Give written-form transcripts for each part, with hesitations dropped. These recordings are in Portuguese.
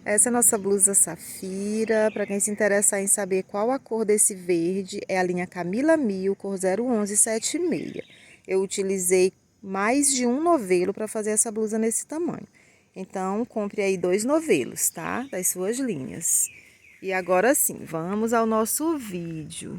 Essa é a nossa blusa safira. Para quem se interessar em saber qual a cor desse verde, é a linha Camila 1000, cor 01176. Eu utilizei mais de um novelo para fazer essa blusa nesse tamanho. Então, compre aí 2 novelos, tá? Das suas linhas. E agora sim, vamos ao nosso vídeo.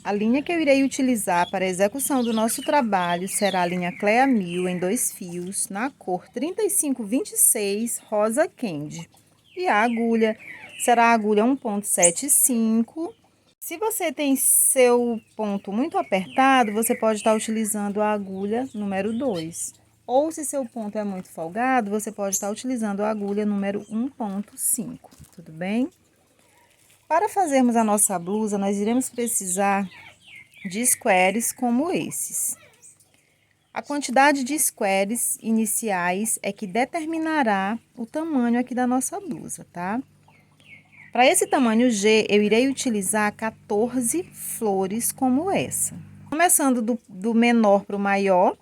A linha que eu irei utilizar para a execução do nosso trabalho será a linha Clea 1000 em 2 fios, na cor 3526 rosa candy. E a agulha será a agulha 1,75. Se você tem seu ponto muito apertado, você pode estar utilizando a agulha número 2. Ou se seu ponto é muito folgado, você pode estar utilizando a agulha número 1,5, tudo bem? Para fazermos a nossa blusa, nós iremos precisar de squares como esses. A quantidade de squares iniciais é que determinará o tamanho aqui da nossa blusa, tá? Para esse tamanho G, eu irei utilizar 14 flores como essa. Começando do menor para o maior,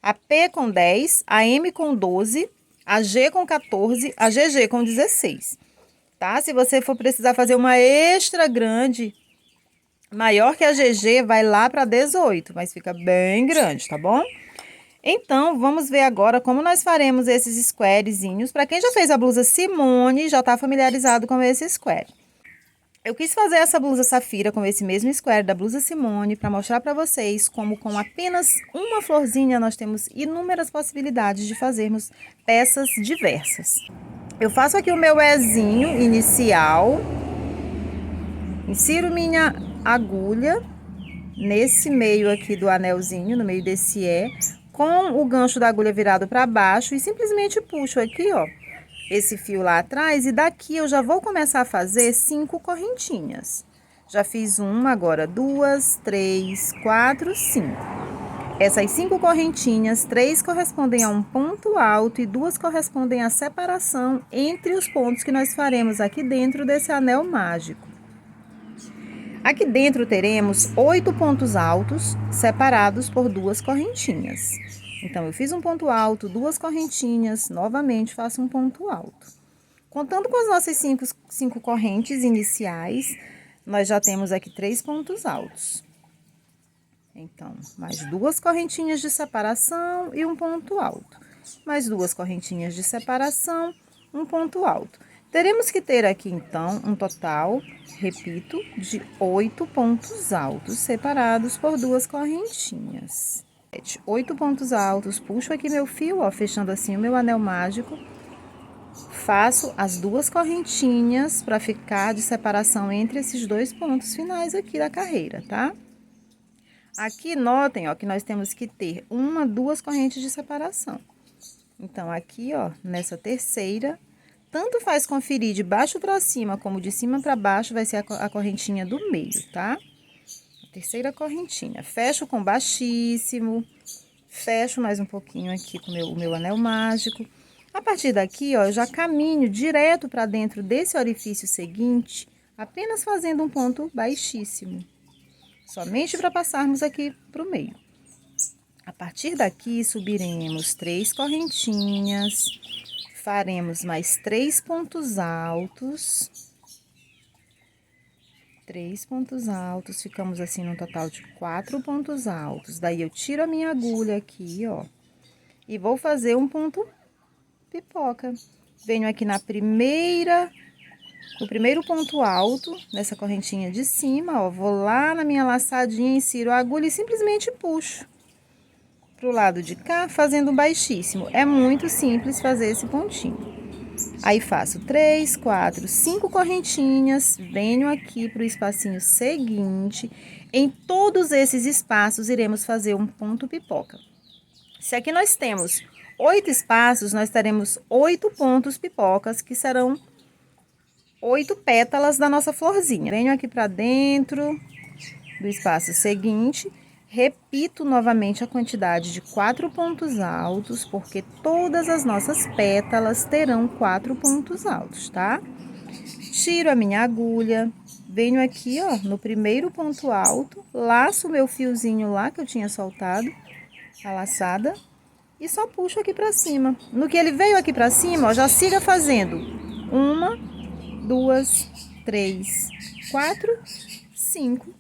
a P com 10, a M com 12, a G com 14, a GG com 16. Tá? Se você for precisar fazer uma extra grande, maior que a GG, vai lá para 18, mas fica bem grande, tá bom? Então, vamos ver agora como nós faremos esses squarezinhos. Para quem já fez a blusa Simone, já está familiarizado com esse square. Eu quis fazer essa blusa safira com esse mesmo square da blusa Simone para mostrar para vocês como com apenas uma florzinha nós temos inúmeras possibilidades de fazermos peças diversas. Eu faço aqui o meu Ezinho inicial, insiro minha agulha nesse meio aqui do anelzinho, no meio desse E, com o gancho da agulha virado para baixo e simplesmente puxo aqui, ó, esse fio lá atrás, e daqui eu já vou começar a fazer 5 correntinhas. Já fiz uma, agora 2, 3, 4, 5. Essas 5 correntinhas, 3 correspondem a um ponto alto e 2 correspondem à separação entre os pontos que nós faremos aqui dentro desse anel mágico. Aqui dentro teremos 8 pontos altos separados por 2 correntinhas. Então, eu fiz um ponto alto, 2 correntinhas, novamente faço um ponto alto. Contando com as nossas 5 correntes iniciais, nós já temos aqui 3 pontos altos. Então, mais 2 correntinhas de separação e um ponto alto. Mais 2 correntinhas de separação, um ponto alto. Teremos que ter aqui, então, um total, repito, de 8 pontos altos, separados por 2 correntinhas. 8 pontos altos, puxo aqui meu fio, ó, fechando assim o meu anel mágico. Faço as 2 correntinhas para ficar de separação entre esses 2 pontos finais aqui da carreira, tá? Aqui, notem, ó, que nós temos que ter 1, 2 correntes de separação. Então, aqui, ó, nessa terceira, tanto faz conferir de baixo para cima como de cima para baixo, vai ser a correntinha do meio, tá? A terceira correntinha. Fecho com baixíssimo, fecho mais um pouquinho aqui com o meu anel mágico. A partir daqui, ó, eu já caminho direto para dentro desse orifício seguinte, apenas fazendo um ponto baixíssimo. Somente para passarmos aqui para o meio. A partir daqui, subiremos 3 correntinhas, faremos mais 3 pontos altos. 3 pontos altos, ficamos assim no total de 4 pontos altos. Daí, eu tiro a minha agulha aqui, ó, e vou fazer um ponto pipoca. Venho aqui no primeiro ponto alto, nessa correntinha de cima, ó, vou lá na minha laçadinha, insiro a agulha e simplesmente puxo pro lado de cá, fazendo baixíssimo. É muito simples fazer esse pontinho. Aí, faço 3, 4, 5 correntinhas, venho aqui pro espacinho seguinte. Em todos esses espaços, iremos fazer um ponto pipoca. Se aqui nós temos 8 espaços, nós teremos 8 pontos pipocas, que serão 8 pétalas da nossa florzinha. Venho aqui para dentro do espaço seguinte, repito novamente a quantidade de 4 pontos altos, porque todas as nossas pétalas terão 4 pontos altos, tá? Tiro a minha agulha, venho aqui, ó, no primeiro ponto alto, laço o meu fiozinho lá que eu tinha soltado, a laçada, e só puxo aqui pra cima. No que ele veio aqui pra cima, ó, já siga fazendo 1, 2, 3, 4, 5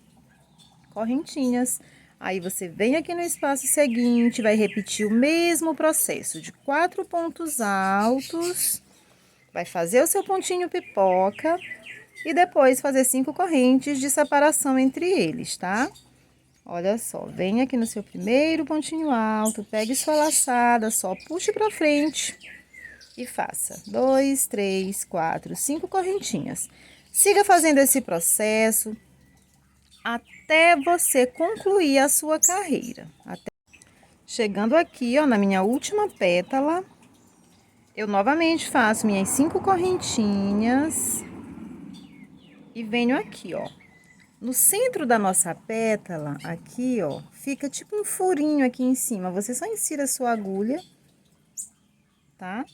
correntinhas. Aí você vem aqui no espaço seguinte, vai repetir o mesmo processo de 4 pontos altos, vai fazer o seu pontinho pipoca e depois fazer 5 correntes de separação entre eles, tá? Olha só, vem aqui no seu primeiro pontinho alto, pegue sua laçada, só puxe pra frente e faça 2, 3, 4, 5 correntinhas. Siga fazendo esse processo até você concluir a sua carreira. Chegando aqui, ó, na minha última pétala, eu novamente faço minhas 5 correntinhas e venho aqui, ó. No centro da nossa pétala, aqui, ó, fica tipo um furinho aqui em cima. Você só insira a sua agulha, tá?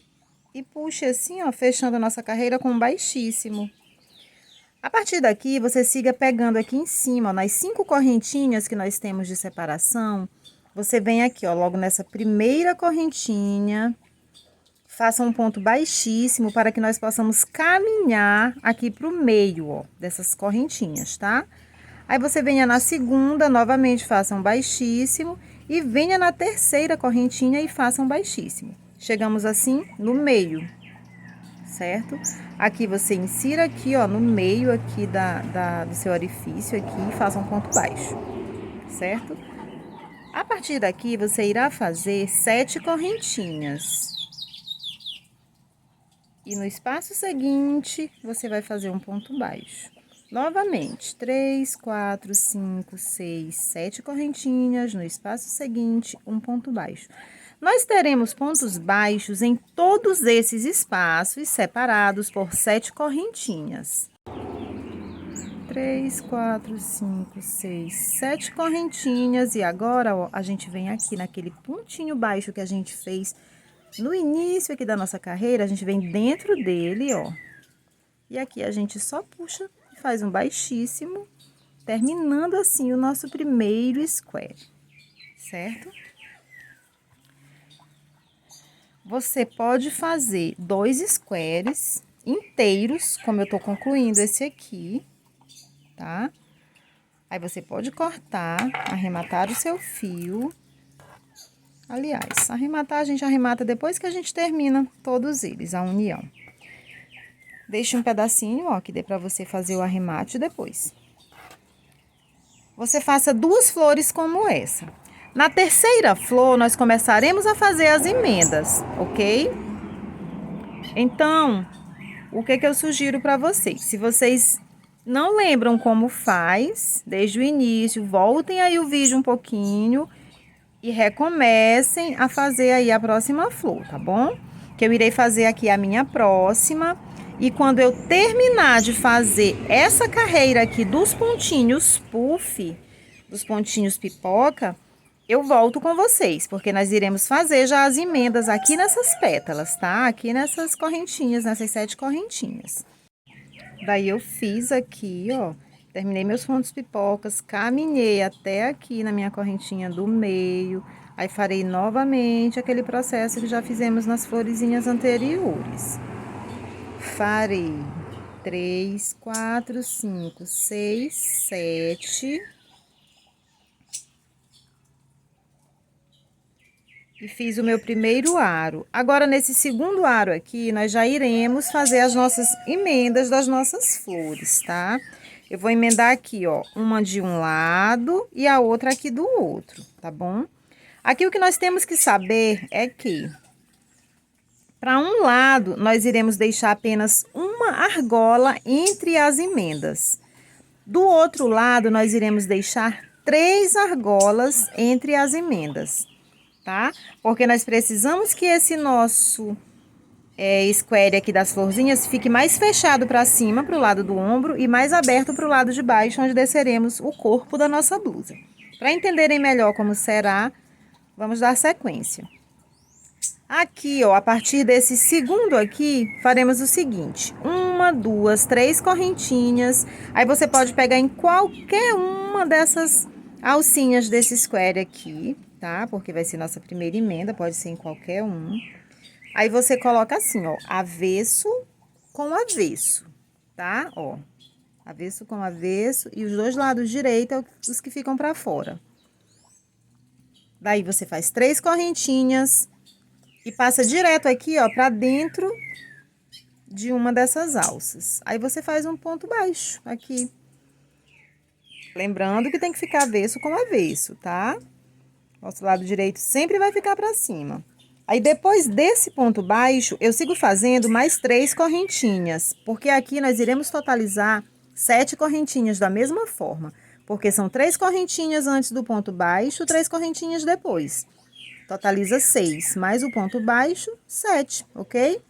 E puxa assim, ó, fechando a nossa carreira com baixíssimo. A partir daqui, você siga pegando aqui em cima, ó, nas 5 correntinhas que nós temos de separação. Você vem aqui, ó, logo nessa primeira correntinha, faça um ponto baixíssimo para que nós possamos caminhar aqui pro meio, ó, dessas correntinhas, tá? Aí você venha na segunda, novamente faça um baixíssimo e venha na terceira correntinha e faça um baixíssimo. Chegamos assim no meio, certo? Aqui você insira aqui, ó, no meio aqui do seu orifício aqui e faça um ponto baixo, certo? A partir daqui, você irá fazer 7 correntinhas. E no espaço seguinte, você vai fazer um ponto baixo. Novamente, 3, 4, 5, 6, 7 correntinhas. No espaço seguinte, um ponto baixo. Nós teremos pontos baixos em todos esses espaços, separados por 7 correntinhas. 3, 4, 5, 6, 7 correntinhas. E agora, ó, a gente vem aqui naquele pontinho baixo que a gente fez no início aqui da nossa carreira, a gente vem dentro dele, ó. E aqui a gente só puxa e faz um baixíssimo, terminando assim o nosso primeiro square, certo? Você pode fazer 2 squares inteiros, como eu tô concluindo esse aqui, tá? Aí você pode cortar, arrematar o seu fio. Aliás, arrematar a gente arremata depois que a gente termina todos eles, a união. Deixe um pedacinho, ó, que dê pra você fazer o arremate depois. Você faça 2 flores como essa. Na terceira flor, nós começaremos a fazer as emendas, ok? Então, o que eu sugiro pra vocês? Se vocês não lembram como faz, desde o início, voltem aí o vídeo um pouquinho e recomecem a fazer aí a próxima flor, tá bom? Que eu irei fazer aqui a minha próxima. E quando eu terminar de fazer essa carreira aqui dos pontinhos puff, dos pontinhos pipoca, eu volto com vocês, porque nós iremos fazer já as emendas aqui nessas pétalas, tá? Aqui nessas correntinhas, nessas 7 correntinhas. Daí eu fiz aqui, ó. Terminei meus pontos pipocas, caminhei até aqui na minha correntinha do meio. Aí farei novamente aquele processo que já fizemos nas florezinhas anteriores. Farei 3, 4, 5, 6, 7. E fiz o meu primeiro aro. Agora, nesse segundo aro aqui, nós já iremos fazer as nossas emendas das nossas flores, tá? Eu vou emendar aqui, ó, uma de um lado e a outra aqui do outro, tá bom? Aqui o que nós temos que saber é que, para um lado, nós iremos deixar apenas uma argola entre as emendas. Do outro lado, nós iremos deixar 3 argolas entre as emendas, tá? Porque nós precisamos que esse nosso square aqui das florzinhas fique mais fechado para cima, para o lado do ombro, e mais aberto para o lado de baixo, onde desceremos o corpo da nossa blusa. Para entenderem melhor como será, vamos dar sequência. Aqui, ó, a partir desse segundo aqui, faremos o seguinte: 1, 2, 3 correntinhas. Aí você pode pegar em qualquer uma dessas alcinhas desse square aqui, tá? Porque vai ser nossa primeira emenda, pode ser em qualquer um. Aí você coloca assim, ó, avesso com avesso, tá? Ó, avesso com avesso e os dois lados direito é os que ficam pra fora. Daí você faz 3 correntinhas e passa direto aqui, ó, pra dentro de uma dessas alças. Aí você faz um ponto baixo aqui. Lembrando que tem que ficar avesso com avesso, tá? Nosso lado direito sempre vai ficar pra cima. Aí, depois desse ponto baixo, eu sigo fazendo mais 3 correntinhas, porque aqui nós iremos totalizar 7 correntinhas da mesma forma, porque são 3 correntinhas antes do ponto baixo, 3 correntinhas depois. Totaliza 6, mais o ponto baixo, 7, ok?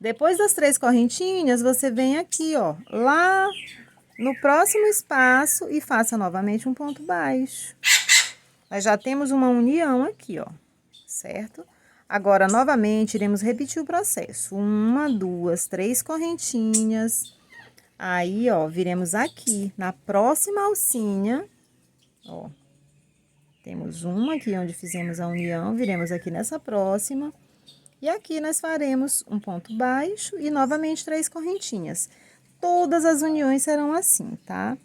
Depois das 3 correntinhas, você vem aqui, ó, lá no próximo espaço e faça novamente um ponto baixo. Nós já temos uma união aqui, ó, certo? Agora, novamente, iremos repetir o processo. 1, 2, 3 correntinhas. Aí, ó, viremos aqui, na próxima alcinha, ó. Temos uma aqui onde fizemos a união, viremos aqui nessa próxima. E aqui nós faremos um ponto baixo e novamente 3 correntinhas. Todas as uniões serão assim, tá?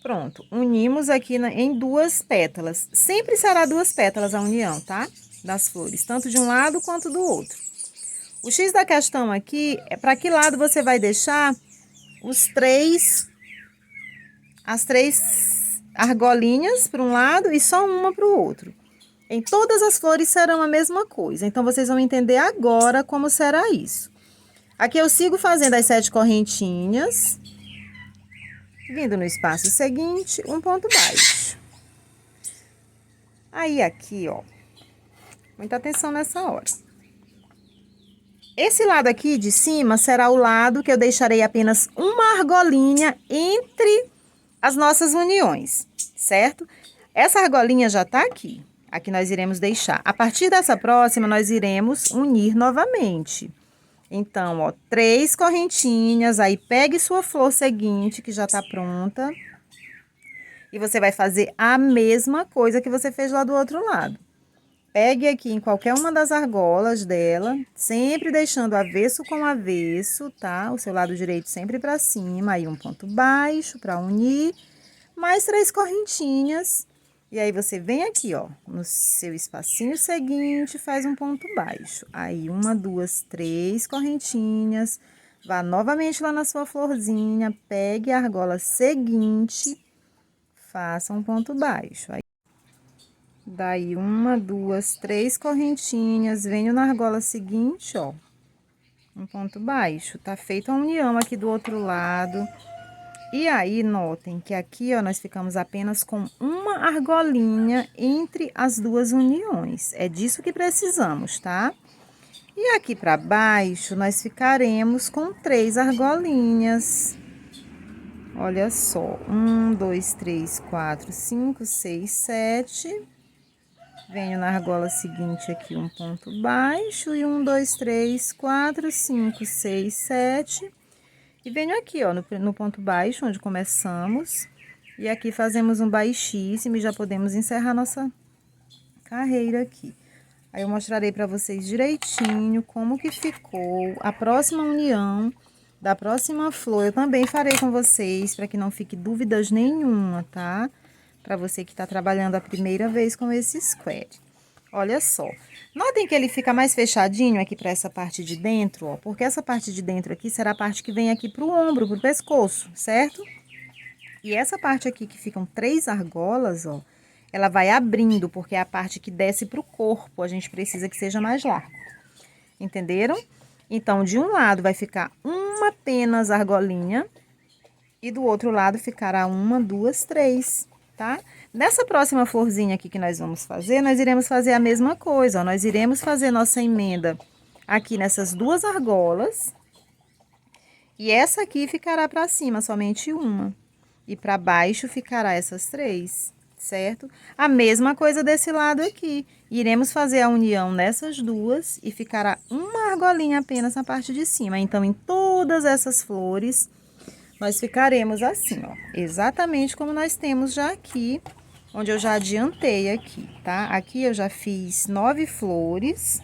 Pronto, unimos aqui em 2 pétalas. Sempre será 2 pétalas a união, tá? Das flores, tanto de um lado quanto do outro. O X da questão aqui é para que lado você vai deixar as 3 argolinhas para um lado e só uma para o outro. Em todas as flores serão a mesma coisa, então vocês vão entender agora como será isso. Aqui eu sigo fazendo as 7 correntinhas. Vindo no espaço seguinte, um ponto baixo. Aí, aqui, ó, muita atenção nessa hora. Esse lado aqui de cima será o lado que eu deixarei apenas uma argolinha entre as nossas uniões, certo? Essa argolinha já tá aqui. Aqui nós iremos deixar. A partir dessa próxima, nós iremos unir novamente. Então, ó, 3 correntinhas, aí pegue sua flor seguinte, que já tá pronta. E você vai fazer a mesma coisa que você fez lá do outro lado. Pegue aqui em qualquer uma das argolas dela, sempre deixando avesso com avesso, tá? O seu lado direito sempre pra cima, aí um ponto baixo pra unir, mais 3 correntinhas. E aí, você vem aqui, ó, no seu espacinho seguinte, faz um ponto baixo. Aí, 1, 2, 3 correntinhas. Vá novamente lá na sua florzinha, pegue a argola seguinte, faça um ponto baixo. Aí, daí, 1, 2, 3 correntinhas, venho na argola seguinte, ó, um ponto baixo. Tá feita a união aqui do outro lado. E aí, notem que aqui, ó, nós ficamos apenas com uma argolinha entre as 2 uniões. É disso que precisamos, tá? E aqui pra baixo, nós ficaremos com 3 argolinhas. Olha só, 1, 2, 3, 4, 5, 6, 7. Venho na argola seguinte aqui um ponto baixo e 1, 2, 3, 4, 5, 6, 7. E venho aqui, ó, no ponto baixo, onde começamos. E aqui fazemos um baixíssimo e já podemos encerrar nossa carreira aqui. Aí, eu mostrarei pra vocês direitinho como que ficou a próxima união da próxima flor. Eu também farei com vocês, para que não fique dúvidas nenhuma, tá? Pra você que tá trabalhando a primeira vez com esse square. Olha só, notem que ele fica mais fechadinho aqui para essa parte de dentro, ó, porque essa parte de dentro aqui será a parte que vem aqui pro ombro, pro pescoço, certo? E essa parte aqui que ficam 3 argolas, ó, ela vai abrindo, porque é a parte que desce pro corpo, a gente precisa que seja mais largo. Entenderam? Então, de um lado vai ficar uma apenas argolinha e do outro lado ficará 1, 2, 3, tá? Nessa próxima florzinha aqui que nós vamos fazer, nós iremos fazer a mesma coisa, ó. Nós iremos fazer nossa emenda aqui nessas 2 argolas. E essa aqui ficará pra cima, somente uma. E pra baixo ficará essas 3, certo? A mesma coisa desse lado aqui. Iremos fazer a união nessas 2 e ficará uma argolinha apenas na parte de cima. Então, em todas essas flores, nós ficaremos assim, ó, exatamente como nós temos já aqui, onde eu já adiantei aqui, tá? Aqui eu já fiz 9 flores,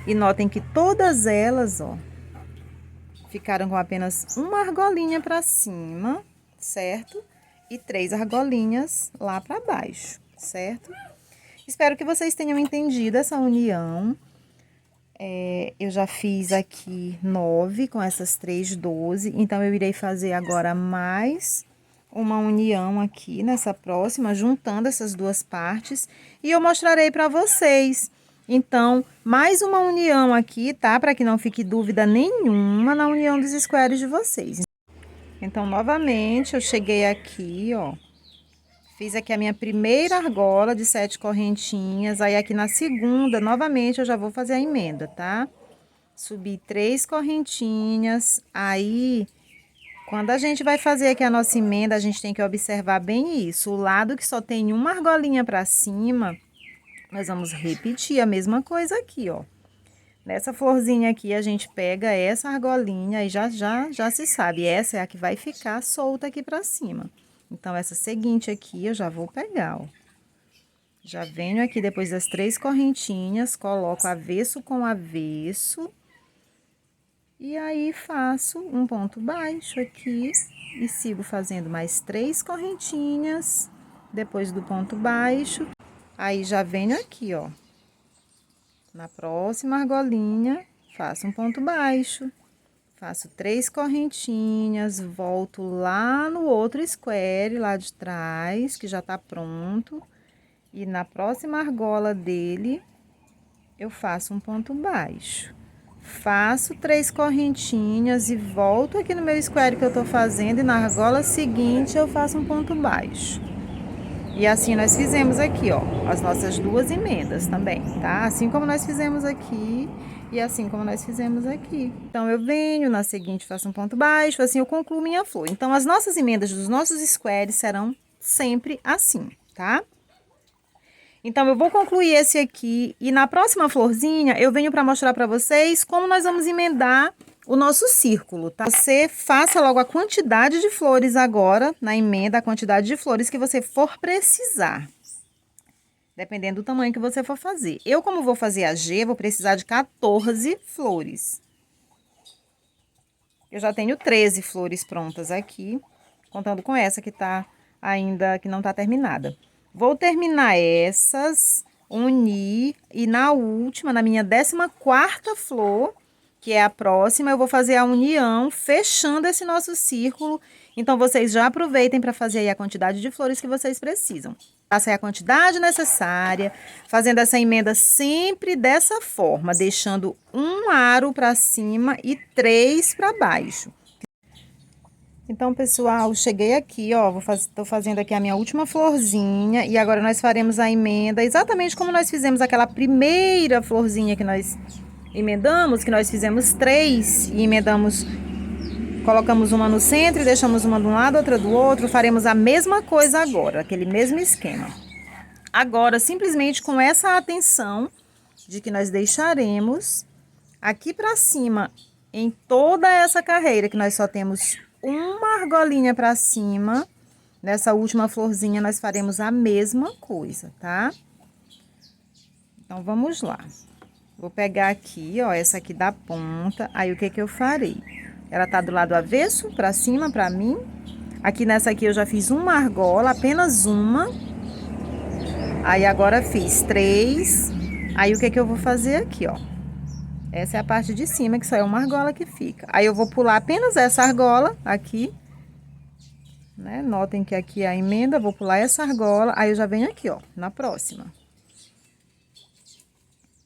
e notem que todas elas, ó, ficaram com apenas uma argolinha para cima, certo? E 3 argolinhas lá para baixo, certo? Espero que vocês tenham entendido essa união. Eu já fiz aqui 9 com essas 3, 12. Então, eu irei fazer agora mais uma união aqui nessa próxima, juntando essas duas partes. E eu mostrarei para vocês. Então, mais uma união aqui, tá? Para que não fique dúvida nenhuma na união dos squares de vocês. Então, novamente, eu cheguei aqui, ó. Fiz aqui a minha primeira argola de 7 correntinhas. Aí, aqui na segunda, novamente, eu já vou fazer a emenda, tá? Subi 3 correntinhas. Aí, quando a gente vai fazer aqui a nossa emenda, a gente tem que observar bem isso. O lado que só tem uma argolinha pra cima, nós vamos repetir a mesma coisa aqui, ó. Nessa florzinha aqui, a gente pega essa argolinha e já se sabe. Essa é a que vai ficar solta aqui pra cima. Então, essa seguinte aqui, eu já vou pegar, ó. Já venho aqui depois das 3 correntinhas, coloco avesso com avesso. E aí, faço um ponto baixo aqui e sigo fazendo mais 3 correntinhas depois do ponto baixo. Aí, já venho aqui, ó. Na próxima argolinha, faço um ponto baixo. Faço 3 correntinhas, volto lá no outro square, lá de trás, que já tá pronto. E na próxima argola dele, eu faço um ponto baixo. Faço 3 correntinhas e volto aqui no meu square que eu tô fazendo. E na argola seguinte, eu faço um ponto baixo. E assim nós fizemos aqui, ó, as nossas duas emendas também, tá? Assim como nós fizemos aqui e assim como nós fizemos aqui. Então, eu venho, na seguinte faço um ponto baixo, assim eu concluo minha flor. Então, as nossas emendas dos nossos squares serão sempre assim, tá? Então, eu vou concluir esse aqui e na próxima florzinha eu venho para mostrar para vocês como nós vamos emendar o nosso círculo, tá? Você faça logo a quantidade de flores agora, na emenda, a quantidade de flores que você for precisar. Dependendo do tamanho que você for fazer. Eu, como vou fazer a G, vou precisar de 14 flores. Eu já tenho 13 flores prontas aqui, contando com essa que tá ainda, que não tá terminada. Vou terminar essas, unir, e na última, na minha 14ª flor, que é a próxima, eu vou fazer a união, fechando esse nosso círculo. Então, vocês já aproveitem para fazer aí a quantidade de flores que vocês precisam. Faça aí a quantidade necessária, fazendo essa emenda sempre dessa forma, deixando um aro para cima e 3 para baixo. Então, pessoal, cheguei aqui, ó, tô fazendo aqui a minha última florzinha e agora nós faremos a emenda exatamente como nós fizemos aquela primeira florzinha que nós emendamos, que nós fizemos 3 e emendamos, colocamos uma no centro e deixamos uma de um lado, outra do outro. Faremos a mesma coisa agora, aquele mesmo esquema. Agora, simplesmente com essa atenção de que nós deixaremos aqui pra cima, em toda essa carreira, que nós só temos uma argolinha pra cima, nessa última florzinha nós faremos a mesma coisa, tá? Então, vamos lá. Vou pegar aqui, ó, essa aqui da ponta. Aí, o que que eu farei? Ela tá do lado avesso, pra cima, pra mim. Aqui nessa aqui eu já fiz uma argola, apenas uma. Aí, agora fiz 3. Aí, o que que eu vou fazer aqui, ó? Essa é a parte de cima, que só é uma argola que fica. Aí, eu vou pular apenas essa argola aqui, né? Notem que aqui é a emenda, vou pular essa argola. Aí, eu já venho aqui, ó, na próxima.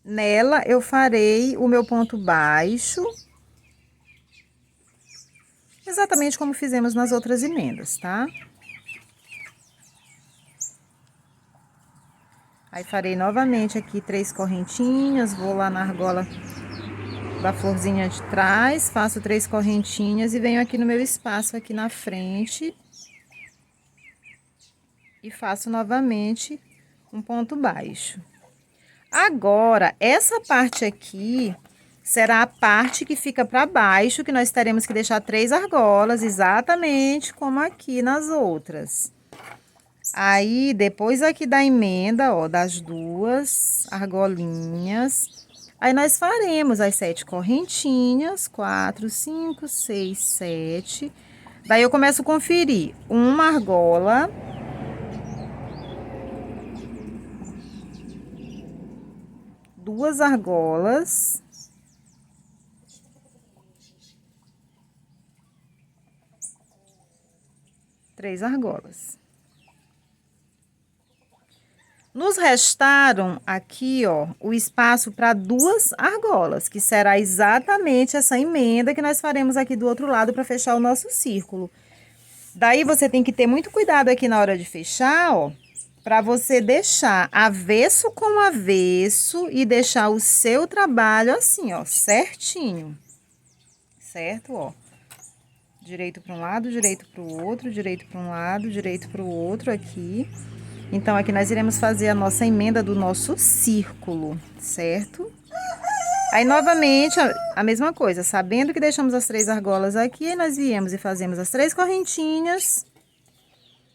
Nela, eu farei o meu ponto baixo, exatamente como fizemos nas outras emendas, tá? Aí, farei novamente aqui 3 correntinhas, vou lá na argola da florzinha de trás, faço 3 correntinhas e venho aqui no meu espaço aqui na frente. E faço novamente um ponto baixo. Agora, essa parte aqui, será a parte que fica para baixo, que nós teremos que deixar 3 argolas, exatamente como aqui nas outras. Aí, depois aqui da emenda, ó, das 2 argolinhas, aí nós faremos as 7 correntinhas, 4, 5, 6, 7. Daí eu começo a conferir uma argola, duas argolas, três argolas. Nos restaram aqui, ó, o espaço para 2 argolas, que será exatamente essa emenda que nós faremos aqui do outro lado para fechar o nosso círculo. Daí você tem que ter muito cuidado aqui na hora de fechar, ó, para você deixar avesso com avesso e deixar o seu trabalho assim, ó, certinho. Certo, ó. Direito para um lado, direito para o outro, direito para um lado, direito para o outro aqui. Então, aqui nós iremos fazer a nossa emenda do nosso círculo, certo? Aí, novamente, a mesma coisa, sabendo que deixamos as 3 argolas aqui, nós viemos e fazemos as 3 correntinhas.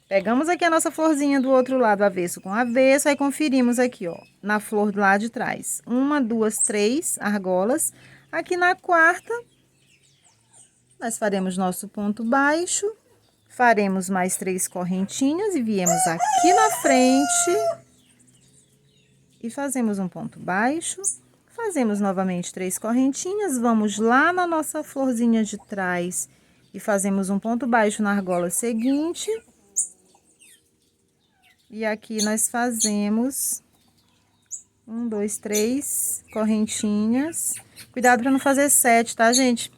Pegamos aqui a nossa florzinha do outro lado, avesso com avesso, aí conferimos aqui, ó, na flor do lado de trás. 1, 2, 3 argolas. Aqui na quarta, nós faremos nosso ponto baixo. Faremos mais 3 correntinhas e viemos aqui na frente e fazemos um ponto baixo. Fazemos novamente 3 correntinhas, vamos lá na nossa florzinha de trás e fazemos um ponto baixo na argola seguinte. E aqui nós fazemos 1, 2, 3 correntinhas. Cuidado para não fazer 7, tá, gente?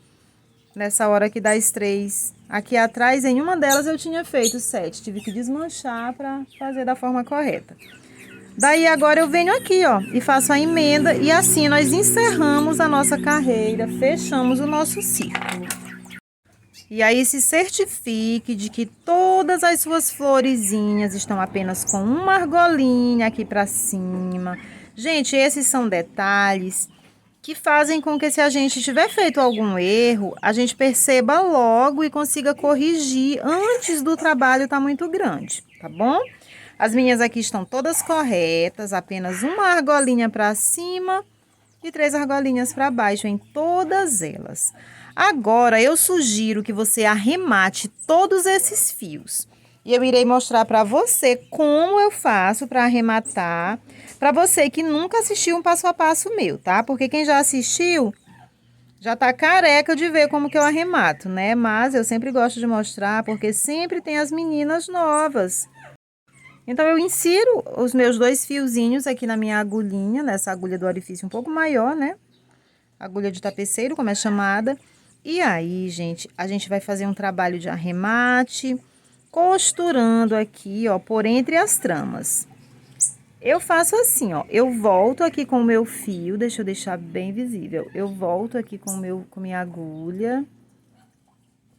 Nessa hora aqui das 3. Aqui atrás, em uma delas eu tinha feito 7. Tive que desmanchar para fazer da forma correta. Daí agora eu venho aqui, ó, e faço a emenda. E assim nós encerramos a nossa carreira, fechamos o nosso círculo. E aí se certifique de que todas as suas florezinhas estão apenas com uma argolinha aqui para cima. Gente, esses são detalhes que fazem com que, se a gente tiver feito algum erro, a gente perceba logo e consiga corrigir antes do trabalho estar muito grande, tá bom? As minhas aqui estão todas corretas, apenas uma argolinha para cima e 3 argolinhas para baixo em todas elas. Agora, eu sugiro que você arremate todos esses fios. E eu irei mostrar para você como eu faço para arrematar, para você que nunca assistiu um passo a passo meu, tá? Porque quem já assistiu já tá careca de ver como que eu arremato, né? Mas eu sempre gosto de mostrar, porque sempre tem as meninas novas. Então, eu insiro os meus 2 fiozinhos aqui na minha agulhinha, nessa agulha do orifício um pouco maior, né? Agulha de tapeceiro, como é chamada. E aí, gente, a gente vai fazer um trabalho de arremate, costurando aqui, ó, por entre as tramas. Eu faço assim, ó, eu volto aqui com o meu fio, deixa eu deixar bem visível. Eu volto aqui com minha agulha,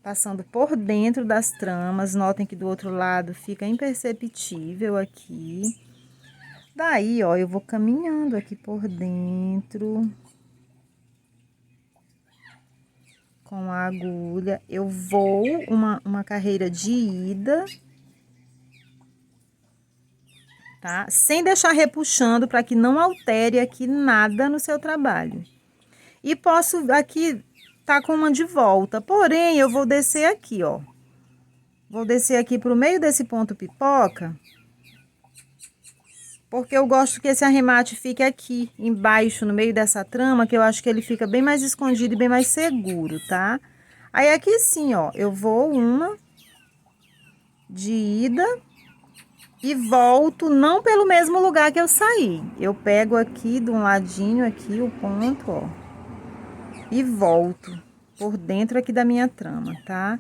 passando por dentro das tramas. Notem que do outro lado fica imperceptível aqui. Daí, ó, eu vou caminhando aqui por dentro com a agulha. Eu vou uma carreira de ida, tá? Sem deixar repuxando, para que não altere aqui nada no seu trabalho. E posso aqui tá com uma de volta, porém eu vou descer aqui, ó. Vou descer aqui pro meio desse ponto pipoca, porque eu gosto que esse arremate fique aqui embaixo, no meio dessa trama, que eu acho que ele fica bem mais escondido e bem mais seguro, tá? Aí aqui sim, ó, eu vou uma de ida e volto não pelo mesmo lugar que eu saí. Eu pego aqui de um ladinho aqui o ponto, ó, e volto por dentro aqui da minha trama, tá?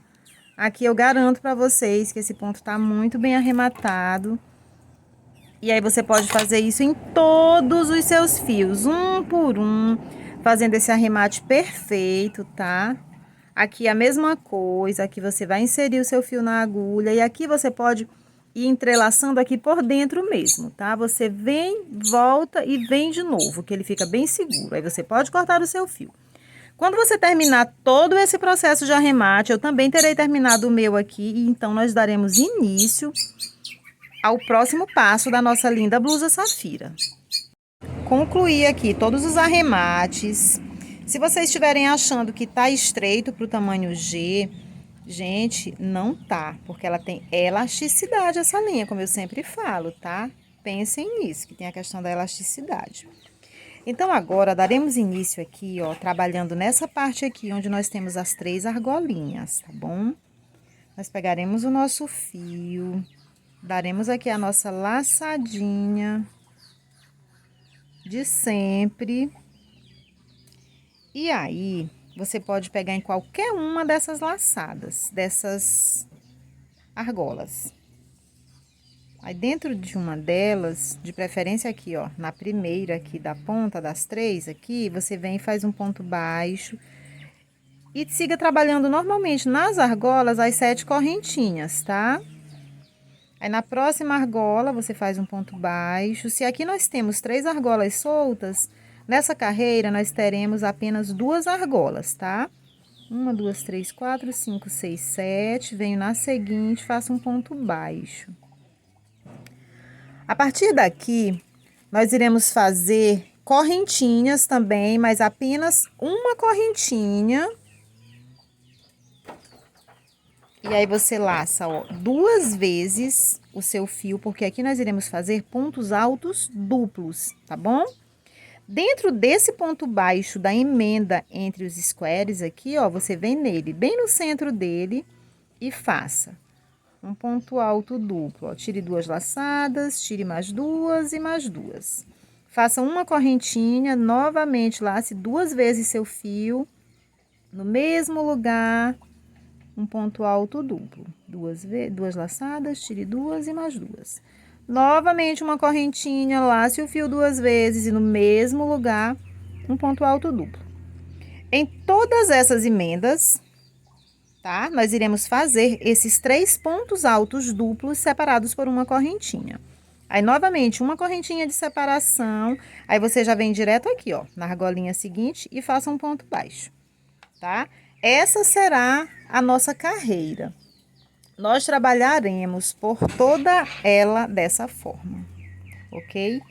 Aqui eu garanto pra vocês que esse ponto tá muito bem arrematado. E aí você pode fazer isso em todos os seus fios, um por um, fazendo esse arremate perfeito, tá? Aqui a mesma coisa, aqui você vai inserir o seu fio na agulha e aqui você pode e entrelaçando aqui por dentro mesmo, tá? Você vem, volta e vem de novo, que ele fica bem seguro. Aí você pode cortar o seu fio. Quando você terminar todo esse processo de arremate, eu também terei terminado o meu aqui, e então nós daremos início ao próximo passo da nossa linda blusa safira. Concluí aqui todos os arremates. Se vocês estiverem achando que tá estreito para o tamanho G, gente, não tá, porque ela tem elasticidade essa linha, como eu sempre falo, tá? Pensem nisso, que tem a questão da elasticidade. Então, agora, daremos início aqui, ó, trabalhando nessa parte aqui, onde nós temos as 3 argolinhas, tá bom? Nós pegaremos o nosso fio, daremos aqui a nossa laçadinha de sempre. E aí, você pode pegar em qualquer uma dessas laçadas, dessas argolas. Aí, dentro de uma delas, de preferência aqui, ó, na primeira aqui da ponta das 3 aqui, você vem e faz um ponto baixo. E siga trabalhando normalmente nas argolas as 7 correntinhas, tá? Aí, na próxima argola, você faz um ponto baixo. Se aqui nós temos 3 argolas soltas, nessa carreira nós teremos apenas 2 argolas, tá? 1, 2, 3, 4, 5, 6, 7. Venho na seguinte, faço um ponto baixo. A partir daqui, nós iremos fazer correntinhas também, mas apenas uma correntinha. E aí, você laça, ó, 2 vezes o seu fio, porque aqui nós iremos fazer pontos altos duplos, tá bom? Dentro desse ponto baixo da emenda entre os squares aqui, ó, você vem nele, bem no centro dele, e faça um ponto alto duplo, ó. Tire 2 laçadas, tire mais 2 e mais 2. Faça uma correntinha, novamente lace 2 vezes seu fio, no mesmo lugar, um ponto alto duplo. 2 laçadas, tire 2 e mais 2. Novamente uma correntinha, lace o fio 2 vezes e no mesmo lugar, um ponto alto duplo. Em todas essas emendas, tá? Nós iremos fazer esses 3 pontos altos duplos separados por uma correntinha. Aí, novamente, uma correntinha de separação. Aí, você já vem direto aqui, ó, na argolinha seguinte e faça um ponto baixo, tá? Essa será a nossa carreira. Nós trabalharemos por toda ela dessa forma, ok?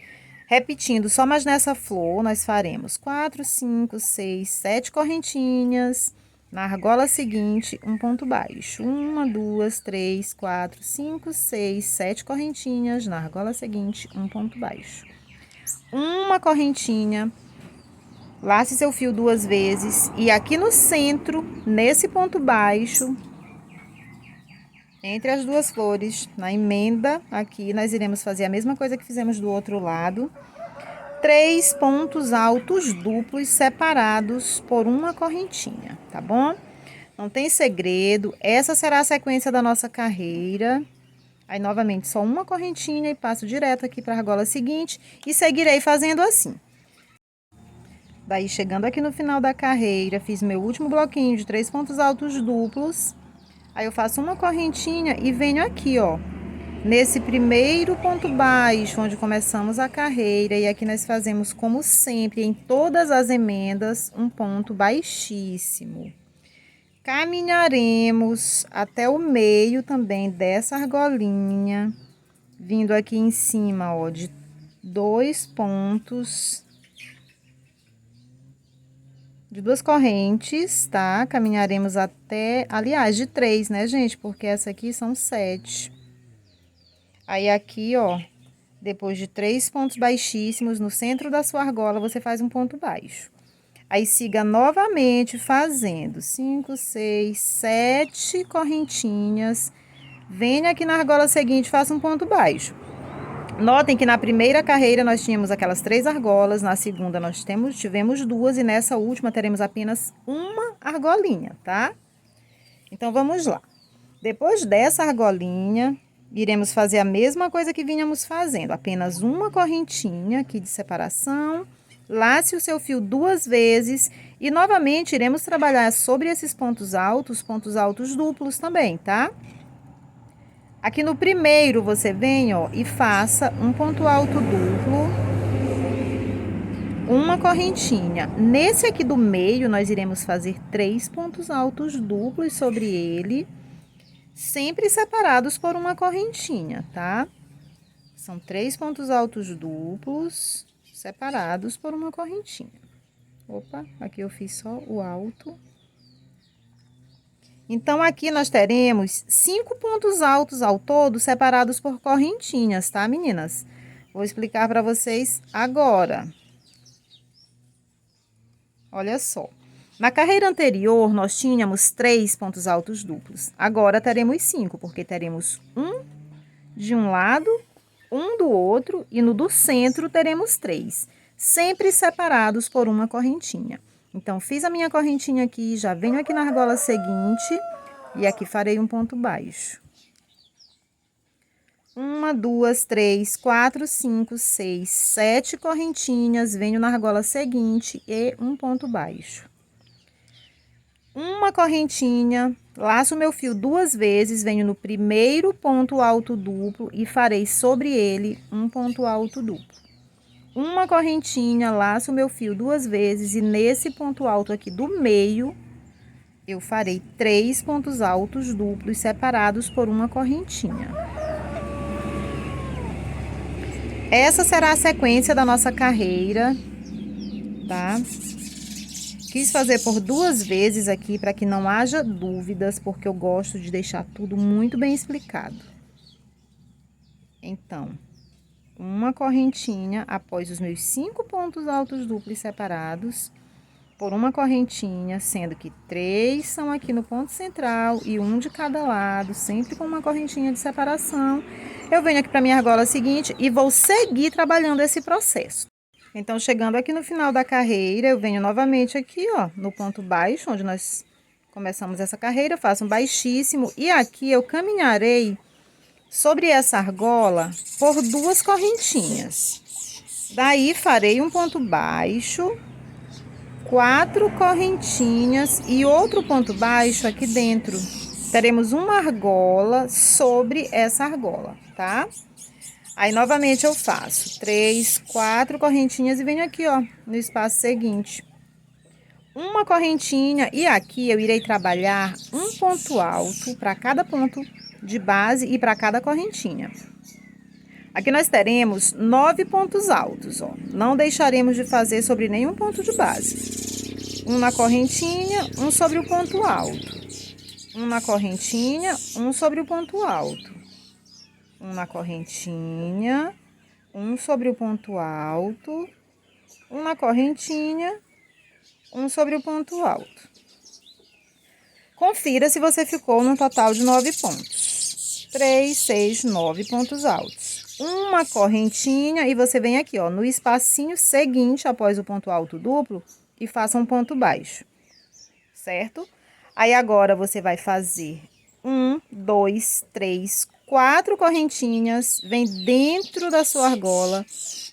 Repetindo, só mais nessa flor, nós faremos 4, 5, 6, 7 correntinhas. Na argola seguinte, um ponto baixo. 1, 2, 3, 4, 5, 6, 7 correntinhas. Na argola seguinte, um ponto baixo. Uma correntinha. Lace seu fio 2 vezes. E aqui no centro, nesse ponto baixo, entre as 2 flores, na emenda, aqui nós iremos fazer a mesma coisa que fizemos do outro lado. 3 pontos altos duplos separados por uma correntinha, tá bom? Não tem segredo, essa será a sequência da nossa carreira. Aí, novamente, só uma correntinha e passo direto aqui para a argola seguinte e seguirei fazendo assim. Daí, chegando aqui no final da carreira, fiz meu último bloquinho de 3 pontos altos duplos. Aí, eu faço uma correntinha e venho aqui, ó, nesse primeiro ponto baixo, onde começamos a carreira, e aqui nós fazemos, como sempre, em todas as emendas, um ponto baixíssimo. Caminharemos até o meio também dessa argolinha, vindo aqui em cima, ó, de 2 pontos, de 2 correntes, tá? Caminharemos até, aliás, de 3, né, gente? Porque essa aqui são 7. Aí, aqui, ó, depois de 3 pontos baixíssimos, no centro da sua argola, você faz um ponto baixo. Aí, siga novamente fazendo 5, 6, 7 correntinhas. Venha aqui na argola seguinte, faça um ponto baixo. Notem que na primeira carreira nós tínhamos aquelas 3 argolas, na segunda nós tivemos 2 e nessa última teremos apenas uma argolinha, tá? Então, vamos lá. Depois dessa argolinha, iremos fazer a mesma coisa que vínhamos fazendo, apenas uma correntinha aqui de separação, lace o seu fio 2 vezes e novamente iremos trabalhar sobre esses pontos altos duplos também, tá? Aqui no primeiro, você vem, ó, e faça um ponto alto duplo, uma correntinha. Nesse aqui do meio, nós iremos fazer 3 pontos altos duplos sobre ele, sempre separados por uma correntinha, tá? São 3 pontos altos duplos, separados por uma correntinha. Opa, aqui eu fiz só o alto. Então, aqui nós teremos 5 pontos altos ao todo, separados por correntinhas, tá, meninas? Vou explicar para vocês agora. Olha só. Na carreira anterior, nós tínhamos 3 pontos altos duplos. Agora, teremos 5, porque teremos um de um lado, um do outro, e no do centro teremos 3, sempre separados por uma correntinha. Então, fiz a minha correntinha aqui, já venho aqui na argola seguinte, e aqui farei um ponto baixo. 1, 2, 3, 4, 5, 6, 7 correntinhas, venho na argola seguinte e um ponto baixo. Uma correntinha, laço meu fio 2 vezes, venho no primeiro ponto alto duplo e farei sobre ele um ponto alto duplo. Uma correntinha, laço meu fio 2 vezes e nesse ponto alto aqui do meio, eu farei 3 pontos altos duplos separados por uma correntinha. Essa será a sequência da nossa carreira, tá? Quis fazer por 2 vezes aqui para que não haja dúvidas, porque eu gosto de deixar tudo muito bem explicado. Então, uma correntinha após os meus 5 pontos altos duplos separados por uma correntinha, sendo que 3 são aqui no ponto central e um de cada lado, sempre com uma correntinha de separação. Eu venho aqui para minha argola seguinte e vou seguir trabalhando esse processo. Então, chegando aqui no final da carreira, eu venho novamente aqui, ó, no ponto baixo, onde nós começamos essa carreira, faço um baixíssimo e aqui eu caminharei sobre essa argola por 2 correntinhas. Daí, farei um ponto baixo, 4 correntinhas e outro ponto baixo aqui dentro. Teremos uma argola sobre essa argola, tá? Aí, novamente, eu faço 3, 4 correntinhas e venho aqui, ó, no espaço seguinte. Uma correntinha e aqui eu irei trabalhar um ponto alto para cada ponto de base e para cada correntinha. Aqui nós teremos 9 pontos altos, ó. Não deixaremos de fazer sobre nenhum ponto de base. Um na correntinha, um sobre o ponto alto. Um na correntinha, um sobre o ponto alto. Um na correntinha, um sobre o ponto alto. Um na correntinha, um sobre o ponto alto. Confira se você ficou num total de 9 pontos. 3, 6, 9 pontos altos. Uma correntinha e você vem aqui, ó, no espacinho seguinte após o ponto alto duplo e faça um ponto baixo, certo? Aí, agora, você vai fazer 1, 2, 3, 4 correntinhas, vem dentro da sua argola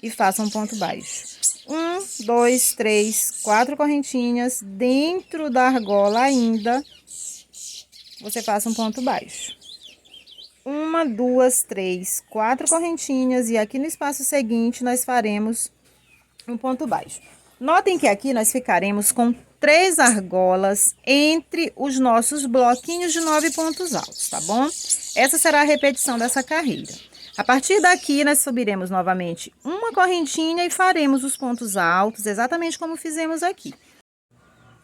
e faça um ponto baixo. 1, 2, 3, 4 correntinhas, dentro da argola ainda, você faça um ponto baixo. 1, 2, 3, 4 correntinhas e aqui no espaço seguinte nós faremos um ponto baixo. Notem que aqui nós ficaremos com 3 argolas entre os nossos bloquinhos de 9 pontos altos, tá bom? Essa será a repetição dessa carreira. A partir daqui, nós subiremos novamente uma correntinha e faremos os pontos altos, exatamente como fizemos aqui.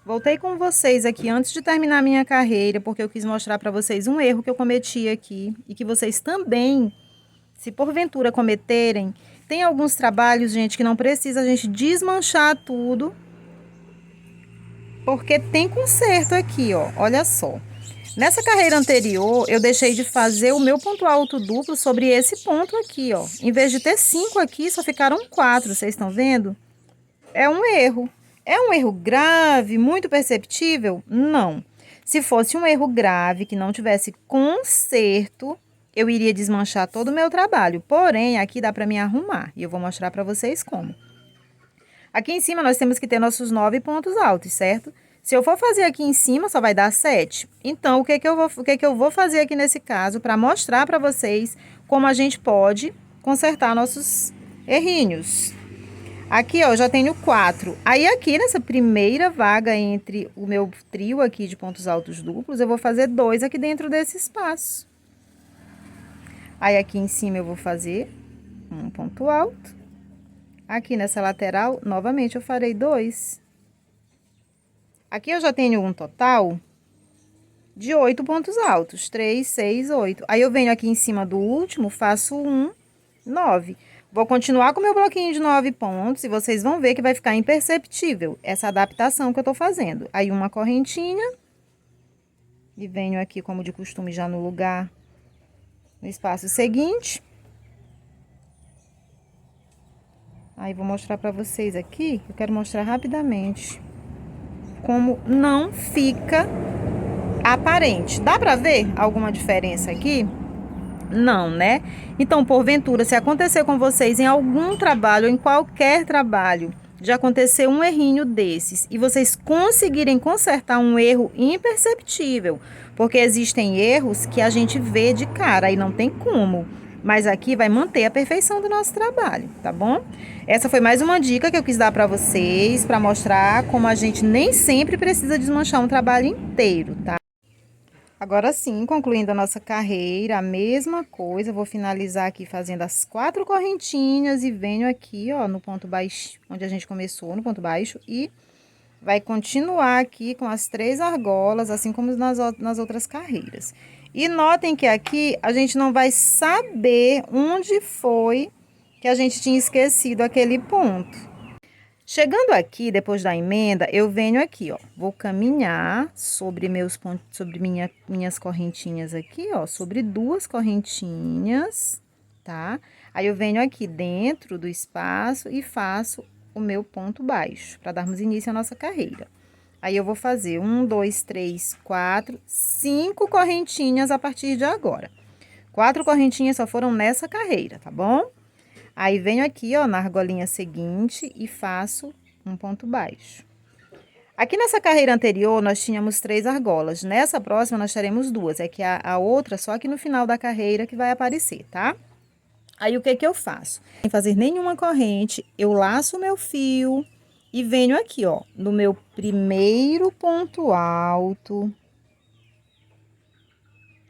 Voltei com vocês aqui antes de terminar minha carreira, porque eu quis mostrar para vocês um erro que eu cometi aqui e que vocês também, se porventura cometerem, tem alguns trabalhos, gente, que não precisa a gente desmanchar tudo, porque tem conserto aqui, ó, olha só. Nessa carreira anterior, eu deixei de fazer o meu ponto alto duplo sobre esse ponto aqui, ó. Em vez de ter 5 aqui, só ficaram 4, vocês estão vendo? É um erro. É um erro grave, muito perceptível? Não. Se fosse um erro grave, que não tivesse conserto, eu iria desmanchar todo o meu trabalho. Porém, aqui dá para me arrumar e eu vou mostrar para vocês como. Aqui em cima nós temos que ter nossos 9 pontos altos, certo? Se eu for fazer aqui em cima, só vai dar 7. Então, o que que eu vou fazer aqui nesse caso para mostrar para vocês como a gente pode consertar nossos errinhos. Aqui, ó, eu já tenho 4. Aí, aqui nessa primeira vaga entre o meu trio aqui de pontos altos duplos, eu vou fazer 2 aqui dentro desse espaço. Aí, aqui em cima eu vou fazer um ponto alto. Aqui nessa lateral, novamente, eu farei 2. Aqui eu já tenho um total de 8 pontos altos. 3, 6, 8. Aí, eu venho aqui em cima do último, faço 1, 9. Vou continuar com o meu bloquinho de 9 pontos e vocês vão ver que vai ficar imperceptível essa adaptação que eu tô fazendo. Aí, uma correntinha. E venho aqui, como de costume, já no lugar, no espaço seguinte. Aí, vou mostrar pra vocês aqui, eu quero mostrar rapidamente como não fica aparente. Dá pra ver alguma diferença aqui? Não, né? Então, porventura, se acontecer com vocês em algum trabalho, em qualquer trabalho, de acontecer um errinho desses e vocês conseguirem consertar um erro imperceptível, porque existem erros que a gente vê de cara e não tem como. Mas aqui vai manter a perfeição do nosso trabalho, tá bom? Essa foi mais uma dica que eu quis dar para vocês, para mostrar como a gente nem sempre precisa desmanchar um trabalho inteiro, tá? Agora sim, concluindo a nossa carreira, a mesma coisa, vou finalizar aqui fazendo as 4 correntinhas e venho aqui, ó, no ponto baixo, onde a gente começou, no ponto baixo, e vai continuar aqui com as 3 argolas, assim como nas outras carreiras. E notem que aqui a gente não vai saber onde foi que a gente tinha esquecido aquele ponto. Chegando aqui, depois da emenda, eu venho aqui, ó, vou caminhar sobre meus pontos, sobre minhas correntinhas aqui, ó, sobre 2 correntinhas, tá? Aí, eu venho aqui dentro do espaço e faço o meu ponto baixo, para darmos início à nossa carreira. Aí, eu vou fazer 1, 2, 3, 4, 5 correntinhas a partir de agora. 4 correntinhas só foram nessa carreira, tá bom? Aí, venho aqui, ó, na argolinha seguinte e faço um ponto baixo. Aqui nessa carreira anterior, nós tínhamos 3 argolas. Nessa próxima, nós teremos 2. É que a outra, só aqui no final da carreira que vai aparecer, tá? Aí, o que que eu faço? Sem fazer nenhuma corrente, eu laço o meu fio e venho aqui, ó, no meu primeiro ponto alto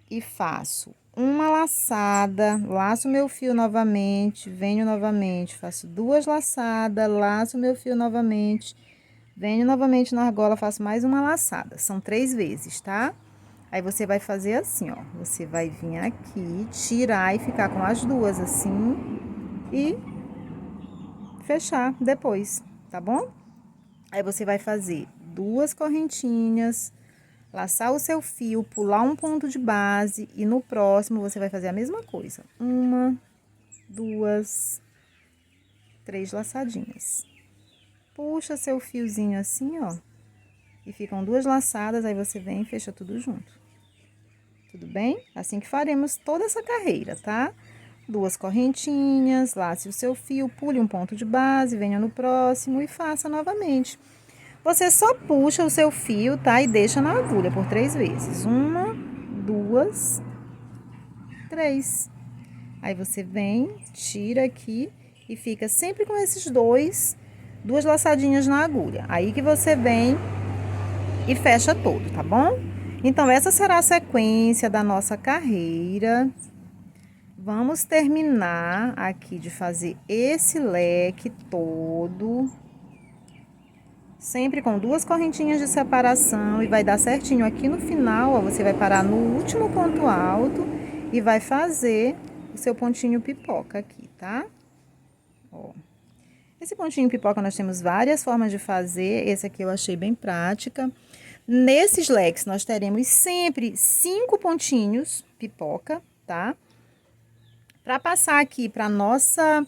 e faço uma laçada, laço meu fio novamente, venho novamente, faço 2 laçadas, laço meu fio novamente, venho novamente na argola, faço mais uma laçada. São 3 vezes, tá? Aí, você vai fazer assim, ó, você vai vir aqui, tirar e ficar com as 2 assim e fechar depois, tá bom? Aí, você vai fazer 2 correntinhas, laçar o seu fio, pular um ponto de base e no próximo você vai fazer a mesma coisa. 1, 2, 3 laçadinhas. Puxa seu fiozinho assim, ó, e ficam 2 laçadas, aí você vem e fecha tudo junto. Tudo bem? Assim que faremos toda essa carreira, tá? 2 correntinhas, lace o seu fio, pule um ponto de base, venha no próximo e faça novamente. Você só puxa o seu fio, tá? E deixa na agulha por 3 vezes. 1, 2, 3. Aí, você vem, tira aqui e fica sempre com esses 2 laçadinhas na agulha. Aí que você vem e fecha todo, tá bom? Então, essa será a sequência da nossa carreira. Vamos terminar aqui de fazer esse leque todo, sempre com 2 correntinhas de separação, e vai dar certinho aqui no final, ó, você vai parar no último ponto alto e vai fazer o seu pontinho pipoca aqui, tá? Ó. Esse pontinho pipoca nós temos várias formas de fazer, esse aqui eu achei bem prática. Nesses leques nós teremos sempre 5 pontinhos pipoca, tá? Para passar aqui para nossa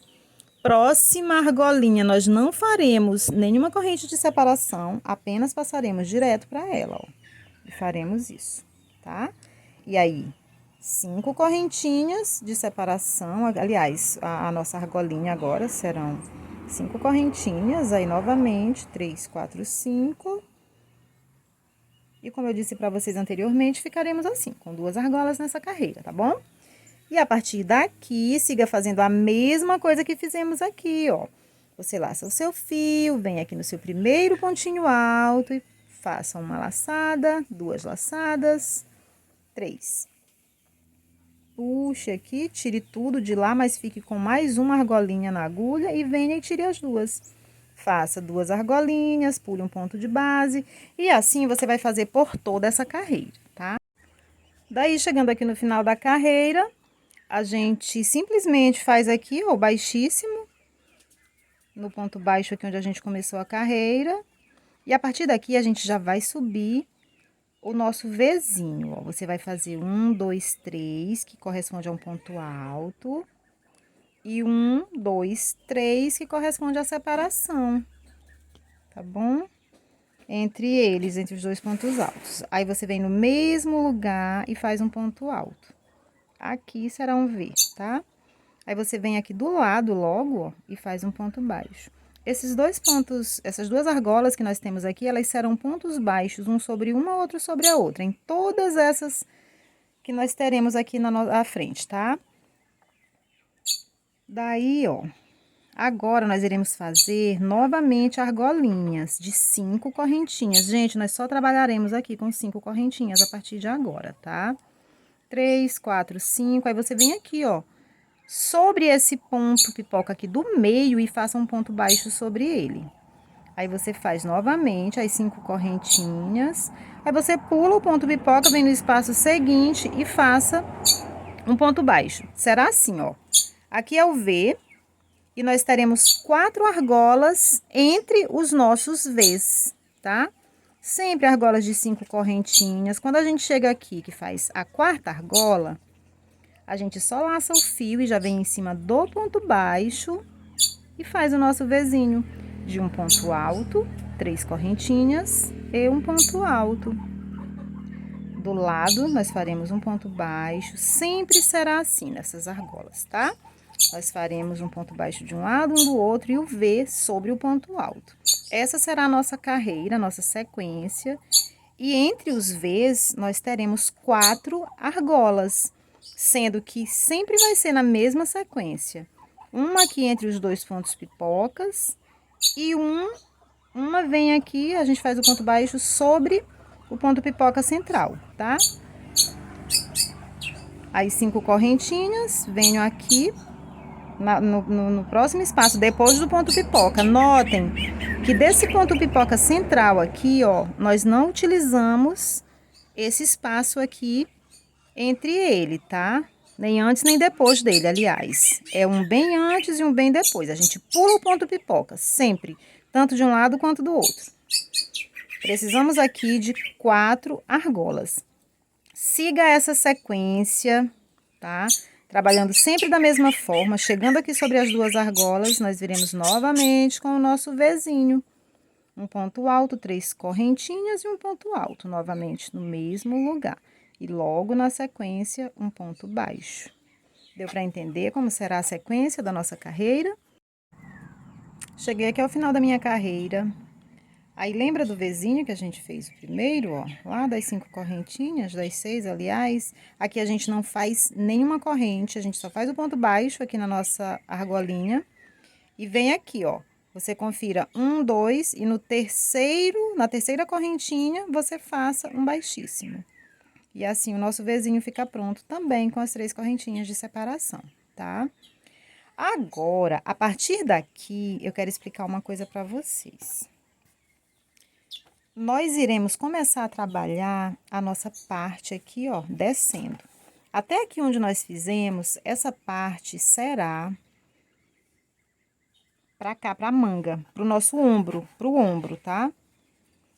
próxima argolinha, nós não faremos nenhuma corrente de separação, apenas passaremos direto para ela, ó. E faremos isso, tá? E aí, 5 correntinhas de separação, aliás, a nossa argolinha agora serão 5 correntinhas, aí novamente, 3, 4, 5. E como eu disse para vocês anteriormente, ficaremos assim, com 2 argolas nessa carreira, tá bom? E a partir daqui, siga fazendo a mesma coisa que fizemos aqui, ó. Você laça o seu fio, vem aqui no seu primeiro pontinho alto e faça uma laçada, 2 laçadas, 3. Puxe aqui, tire tudo de lá, mas fique com mais uma argolinha na agulha e venha e tire as 2. Faça 2 argolinhas, pule um ponto de base e assim você vai fazer por toda essa carreira, tá? Daí, chegando aqui no final da carreira, a gente simplesmente faz aqui, ó, baixíssimo, no ponto baixo aqui onde a gente começou a carreira. E a partir daqui, a gente já vai subir o nosso Vzinho, ó. Você vai fazer 1, 2, 3, que corresponde a um ponto alto. E 1, 2, 3, que corresponde à separação, tá bom? Entre eles, entre os 2 pontos altos. Aí, você vem no mesmo lugar e faz um ponto alto. Aqui será um V, tá? Aí, você vem aqui do lado logo, ó, e faz um ponto baixo. Esses 2 pontos, essas 2 argolas que nós temos aqui, elas serão pontos baixos, um sobre uma, outro sobre a outra, em todas essas que nós teremos aqui na frente, tá? Daí, ó, agora nós iremos fazer novamente argolinhas de 5 correntinhas. Gente, nós só trabalharemos aqui com 5 correntinhas a partir de agora, tá? 3, 4, 5, aí você vem aqui, ó, sobre esse ponto pipoca aqui do meio e faça um ponto baixo sobre ele. Aí, você faz novamente as 5 correntinhas. Aí, você pula o ponto pipoca, vem no espaço seguinte e faça um ponto baixo. Será assim, ó. Aqui é o V e nós teremos 4 argolas entre os nossos Vs, tá? Sempre argolas de 5 correntinhas. Quando a gente chega aqui, que faz a 4ª argola, a gente só laça o fio e já vem em cima do ponto baixo e faz o nosso Vzinho de um ponto alto, 3 correntinhas e um ponto alto. Do lado, nós faremos um ponto baixo, sempre será assim nessas argolas, tá? Nós faremos um ponto baixo de um lado, um do outro e o V sobre o ponto alto. Essa será a nossa carreira, a nossa sequência. E entre os Vs, nós teremos 4 argolas, sendo que sempre vai ser na mesma sequência. Uma aqui entre os 2 pontos pipocas e uma vem aqui, a gente faz o ponto baixo sobre o ponto pipoca central, tá? Aí, 5 correntinhas, venho aqui no próximo espaço, depois do ponto pipoca. Notem que desse ponto pipoca central aqui, ó, nós não utilizamos esse espaço aqui entre ele, tá? Nem antes nem depois dele, aliás. É um bem antes e um bem depois. A gente pula o ponto pipoca, sempre. Tanto de um lado quanto do outro. Precisamos aqui de 4 argolas. Siga essa sequência, tá? Trabalhando sempre da mesma forma. Chegando aqui sobre as 2 argolas, nós viremos novamente com o nosso Vzinho. Um ponto alto, 3 correntinhas e um ponto alto, novamente no mesmo lugar. E logo na sequência, um ponto baixo. Deu para entender como será a sequência da nossa carreira? Cheguei aqui ao final da minha carreira. Aí, lembra do Vzinho que a gente fez o primeiro, ó? Lá das 5 correntinhas, das 6, aliás. Aqui a gente não faz nenhuma corrente, a gente só faz o ponto baixo aqui na nossa argolinha. E vem aqui, ó. Você confira 1, 2 e na terceira correntinha, você faça um baixíssimo. E assim, o nosso Vzinho fica pronto também com as 3 correntinhas de separação, tá? Agora, a partir daqui, eu quero explicar uma coisa para vocês. Nós iremos começar a trabalhar a nossa parte aqui, ó, descendo. Até aqui onde nós fizemos, essa parte será para cá, para a manga, para o nosso ombro, para o ombro, tá?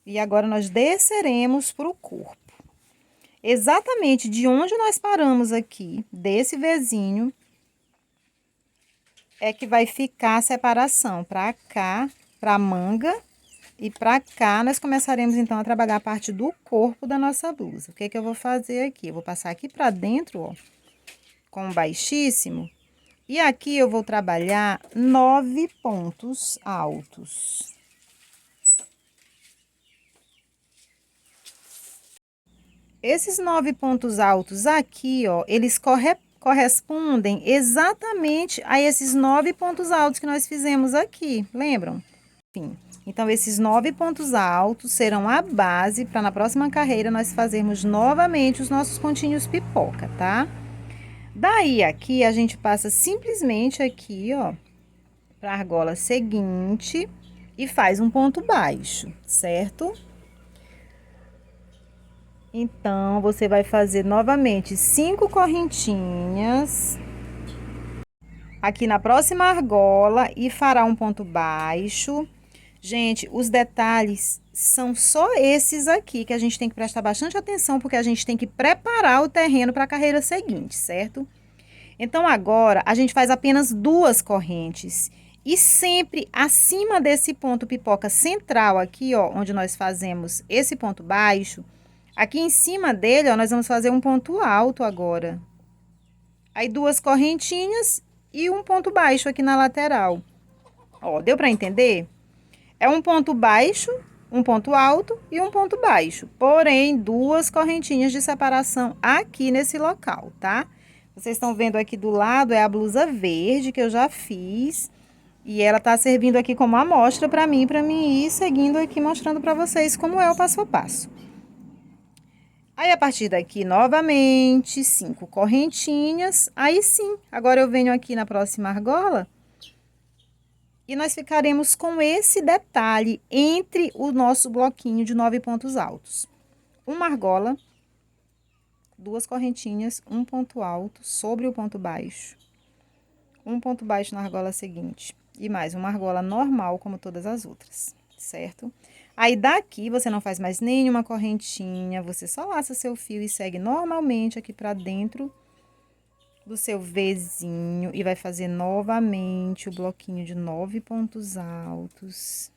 E agora, nós desceremos para o corpo. Exatamente de onde nós paramos aqui, desse Vzinho, é que vai ficar a separação para cá, para a manga, e para cá nós começaremos então a trabalhar a parte do corpo da nossa blusa. O que que eu vou fazer aqui? Eu vou passar aqui para dentro, ó, com um baixíssimo, e aqui eu vou trabalhar 9 pontos altos. Esses 9 pontos altos aqui, ó, eles correspondem exatamente a esses 9 pontos altos que nós fizemos aqui, lembram? Sim. Então, esses 9 pontos altos serão a base para na próxima carreira nós fazermos novamente os nossos pontinhos pipoca, tá? Daí, aqui, a gente passa simplesmente aqui, ó, para a argola seguinte e faz um ponto baixo, certo? Então, você vai fazer novamente 5 correntinhas aqui na próxima argola e fará um ponto baixo. Gente, os detalhes são só esses aqui que a gente tem que prestar bastante atenção, porque a gente tem que preparar o terreno para a carreira seguinte, certo? Então, agora, a gente faz apenas 2 correntes. E sempre acima desse ponto pipoca central aqui, ó, onde nós fazemos esse ponto baixo, aqui em cima dele, ó, nós vamos fazer um ponto alto agora. Aí, 2 correntinhas e um ponto baixo aqui na lateral. Ó, deu para entender? É um ponto baixo, um ponto alto e um ponto baixo. Porém, 2 correntinhas de separação aqui nesse local, tá? Vocês estão vendo aqui do lado é a blusa verde que eu já fiz. E ela tá servindo aqui como amostra para mim ir seguindo aqui, mostrando para vocês como é o passo a passo. Aí, a partir daqui, novamente, 5 correntinhas. Aí sim, agora eu venho aqui na próxima argola. E nós ficaremos com esse detalhe entre o nosso bloquinho de 9 pontos altos. Uma argola, 2 correntinhas, um ponto alto sobre o ponto baixo. Um ponto baixo na argola seguinte. E mais uma argola normal, como todas as outras, certo? Aí, daqui, você não faz mais nenhuma correntinha, você só laça seu fio e segue normalmente aqui pra dentro do seu Vzinho e vai fazer novamente o bloquinho de 9 pontos altos.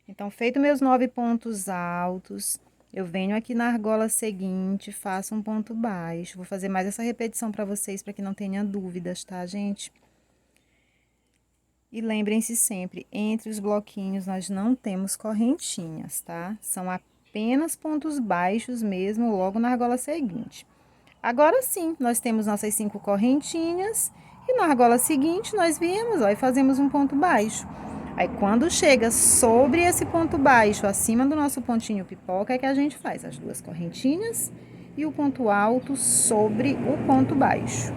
Então, feito meus 9 pontos altos, eu venho aqui na argola seguinte, faço um ponto baixo. Vou fazer mais essa repetição para vocês, para que não tenha dúvidas, tá, gente? E lembrem-se sempre, entre os bloquinhos nós não temos correntinhas, tá? São apenas pontos baixos mesmo, logo na argola seguinte. Agora sim, nós temos nossas 5 correntinhas e na argola seguinte nós viemos, ó, e fazemos um ponto baixo. Aí, quando chega sobre esse ponto baixo, acima do nosso pontinho pipoca, é que a gente faz as 2 correntinhas e o ponto alto sobre o ponto baixo.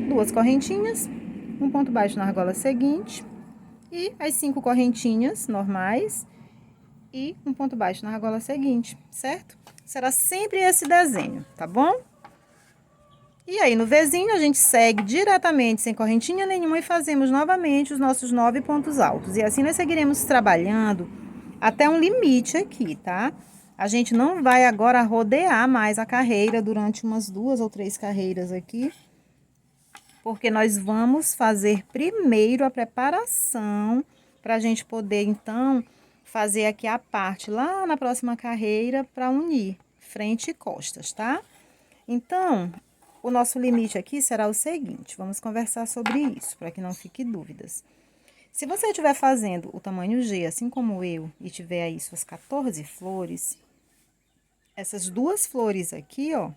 2 correntinhas, um ponto baixo na argola seguinte e as 5 correntinhas normais e um ponto baixo na argola seguinte, certo? Será sempre esse desenho, tá bom? E aí, no Vzinho, a gente segue diretamente, sem correntinha nenhuma, e fazemos novamente os nossos 9 pontos altos. E assim nós seguiremos trabalhando até um limite aqui, tá? A gente não vai agora rodear mais a carreira durante umas 2 ou 3 carreiras aqui, porque nós vamos fazer primeiro a preparação para a gente poder, então, fazer aqui a parte lá na próxima carreira para unir frente e costas, tá? Então, o nosso limite aqui será o seguinte, vamos conversar sobre isso, para que não fique dúvidas. Se você estiver fazendo o tamanho G, assim como eu, e tiver aí suas 14 flores, essas 2 flores aqui, ó,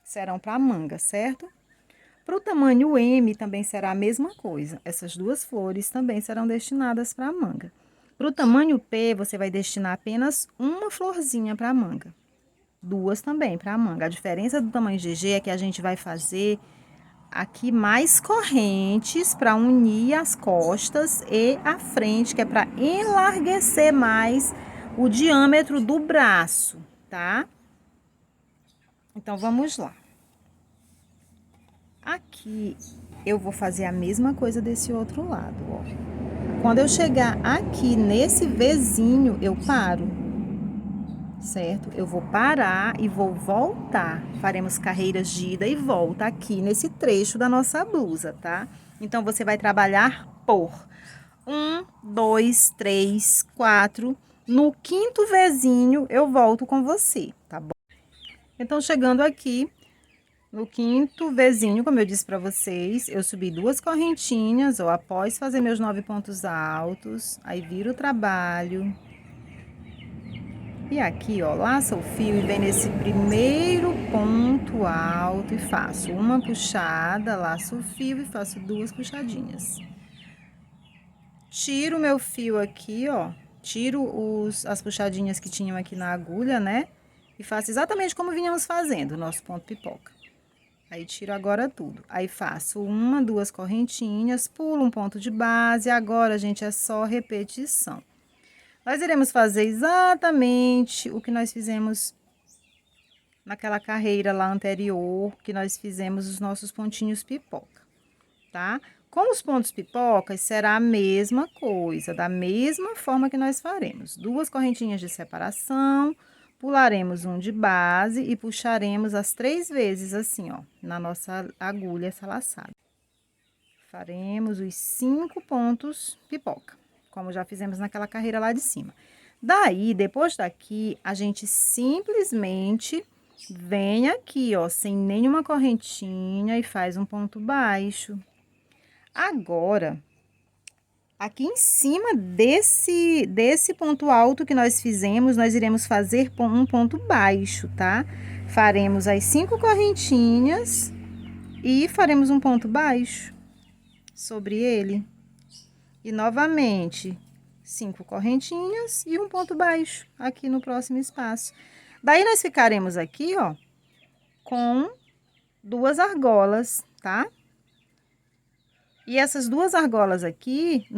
serão para a manga, certo? Para o tamanho M também será a mesma coisa. Essas 2 flores também serão destinadas para a manga. Para o tamanho P, você vai destinar apenas uma florzinha para a manga. 2 também para a manga. A diferença do tamanho GG é que a gente vai fazer aqui mais correntes para unir as costas e a frente, que é para enlarguecer mais o diâmetro do braço, tá? Então, vamos lá. Aqui, eu vou fazer a mesma coisa desse outro lado, ó. Quando eu chegar aqui nesse Vzinho, eu paro, certo? Eu vou parar e vou voltar. Faremos carreiras de ida e volta aqui nesse trecho da nossa blusa, tá? Então, você vai trabalhar por 1, 2, 3, 4. No 5º Vzinho, eu volto com você, tá bom? Então, chegando aqui, no 5º Vzinho, como eu disse para vocês, eu subi 2 correntinhas, ó, após fazer meus 9 pontos altos, aí viro o trabalho. E aqui, ó, laça o fio e vem nesse primeiro ponto alto e faço uma puxada, laço o fio e faço 2 puxadinhas. Tiro o meu fio aqui, ó, tiro as puxadinhas que tinham aqui na agulha, né? E faço exatamente como vinhamos fazendo o nosso ponto pipoca. Aí, tiro agora tudo. Aí, faço 1, 2 correntinhas, pulo um ponto de base. Agora, gente, é só repetição. Nós iremos fazer exatamente o que nós fizemos naquela carreira lá anterior, que nós fizemos os nossos pontinhos pipoca, tá? Com os pontos pipocas, será a mesma coisa, da mesma forma que nós faremos. 2 correntinhas de separação, pularemos um de base e puxaremos as 3 vezes assim, ó, na nossa agulha, essa laçada. Faremos os 5 pontos pipoca, como já fizemos naquela carreira lá de cima. Daí, depois daqui, a gente simplesmente vem aqui, ó, sem nenhuma correntinha e faz um ponto baixo. Agora, aqui em cima desse ponto alto que nós fizemos, nós iremos fazer um ponto baixo, tá? Faremos as 5 correntinhas e faremos um ponto baixo sobre ele. E novamente, 5 correntinhas e um ponto baixo aqui no próximo espaço. Daí, nós ficaremos aqui, ó, com 2 argolas, tá? E essas 2 argolas aqui,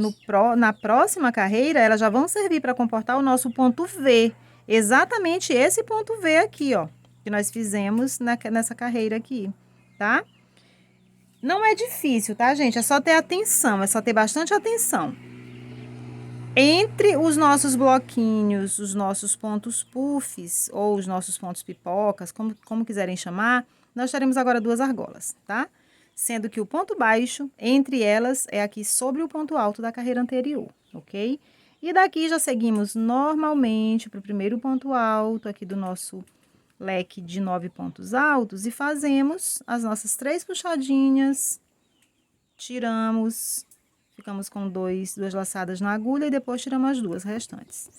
na próxima carreira, elas já vão servir para comportar o nosso ponto V. Exatamente esse ponto V aqui, ó, que nós fizemos nessa carreira aqui, tá? Não é difícil, tá, gente? É só ter atenção, é só ter bastante atenção. Entre os nossos bloquinhos, os nossos pontos puffs, ou os nossos pontos pipocas, como quiserem chamar, nós teremos agora 2 argolas, tá? Sendo que o ponto baixo, entre elas, é aqui sobre o ponto alto da carreira anterior, ok? E daqui já seguimos normalmente para o primeiro ponto alto aqui do nosso leque de 9 pontos altos e fazemos as nossas 3 puxadinhas, tiramos, ficamos com 2 laçadas na agulha e depois tiramos as 2 restantes.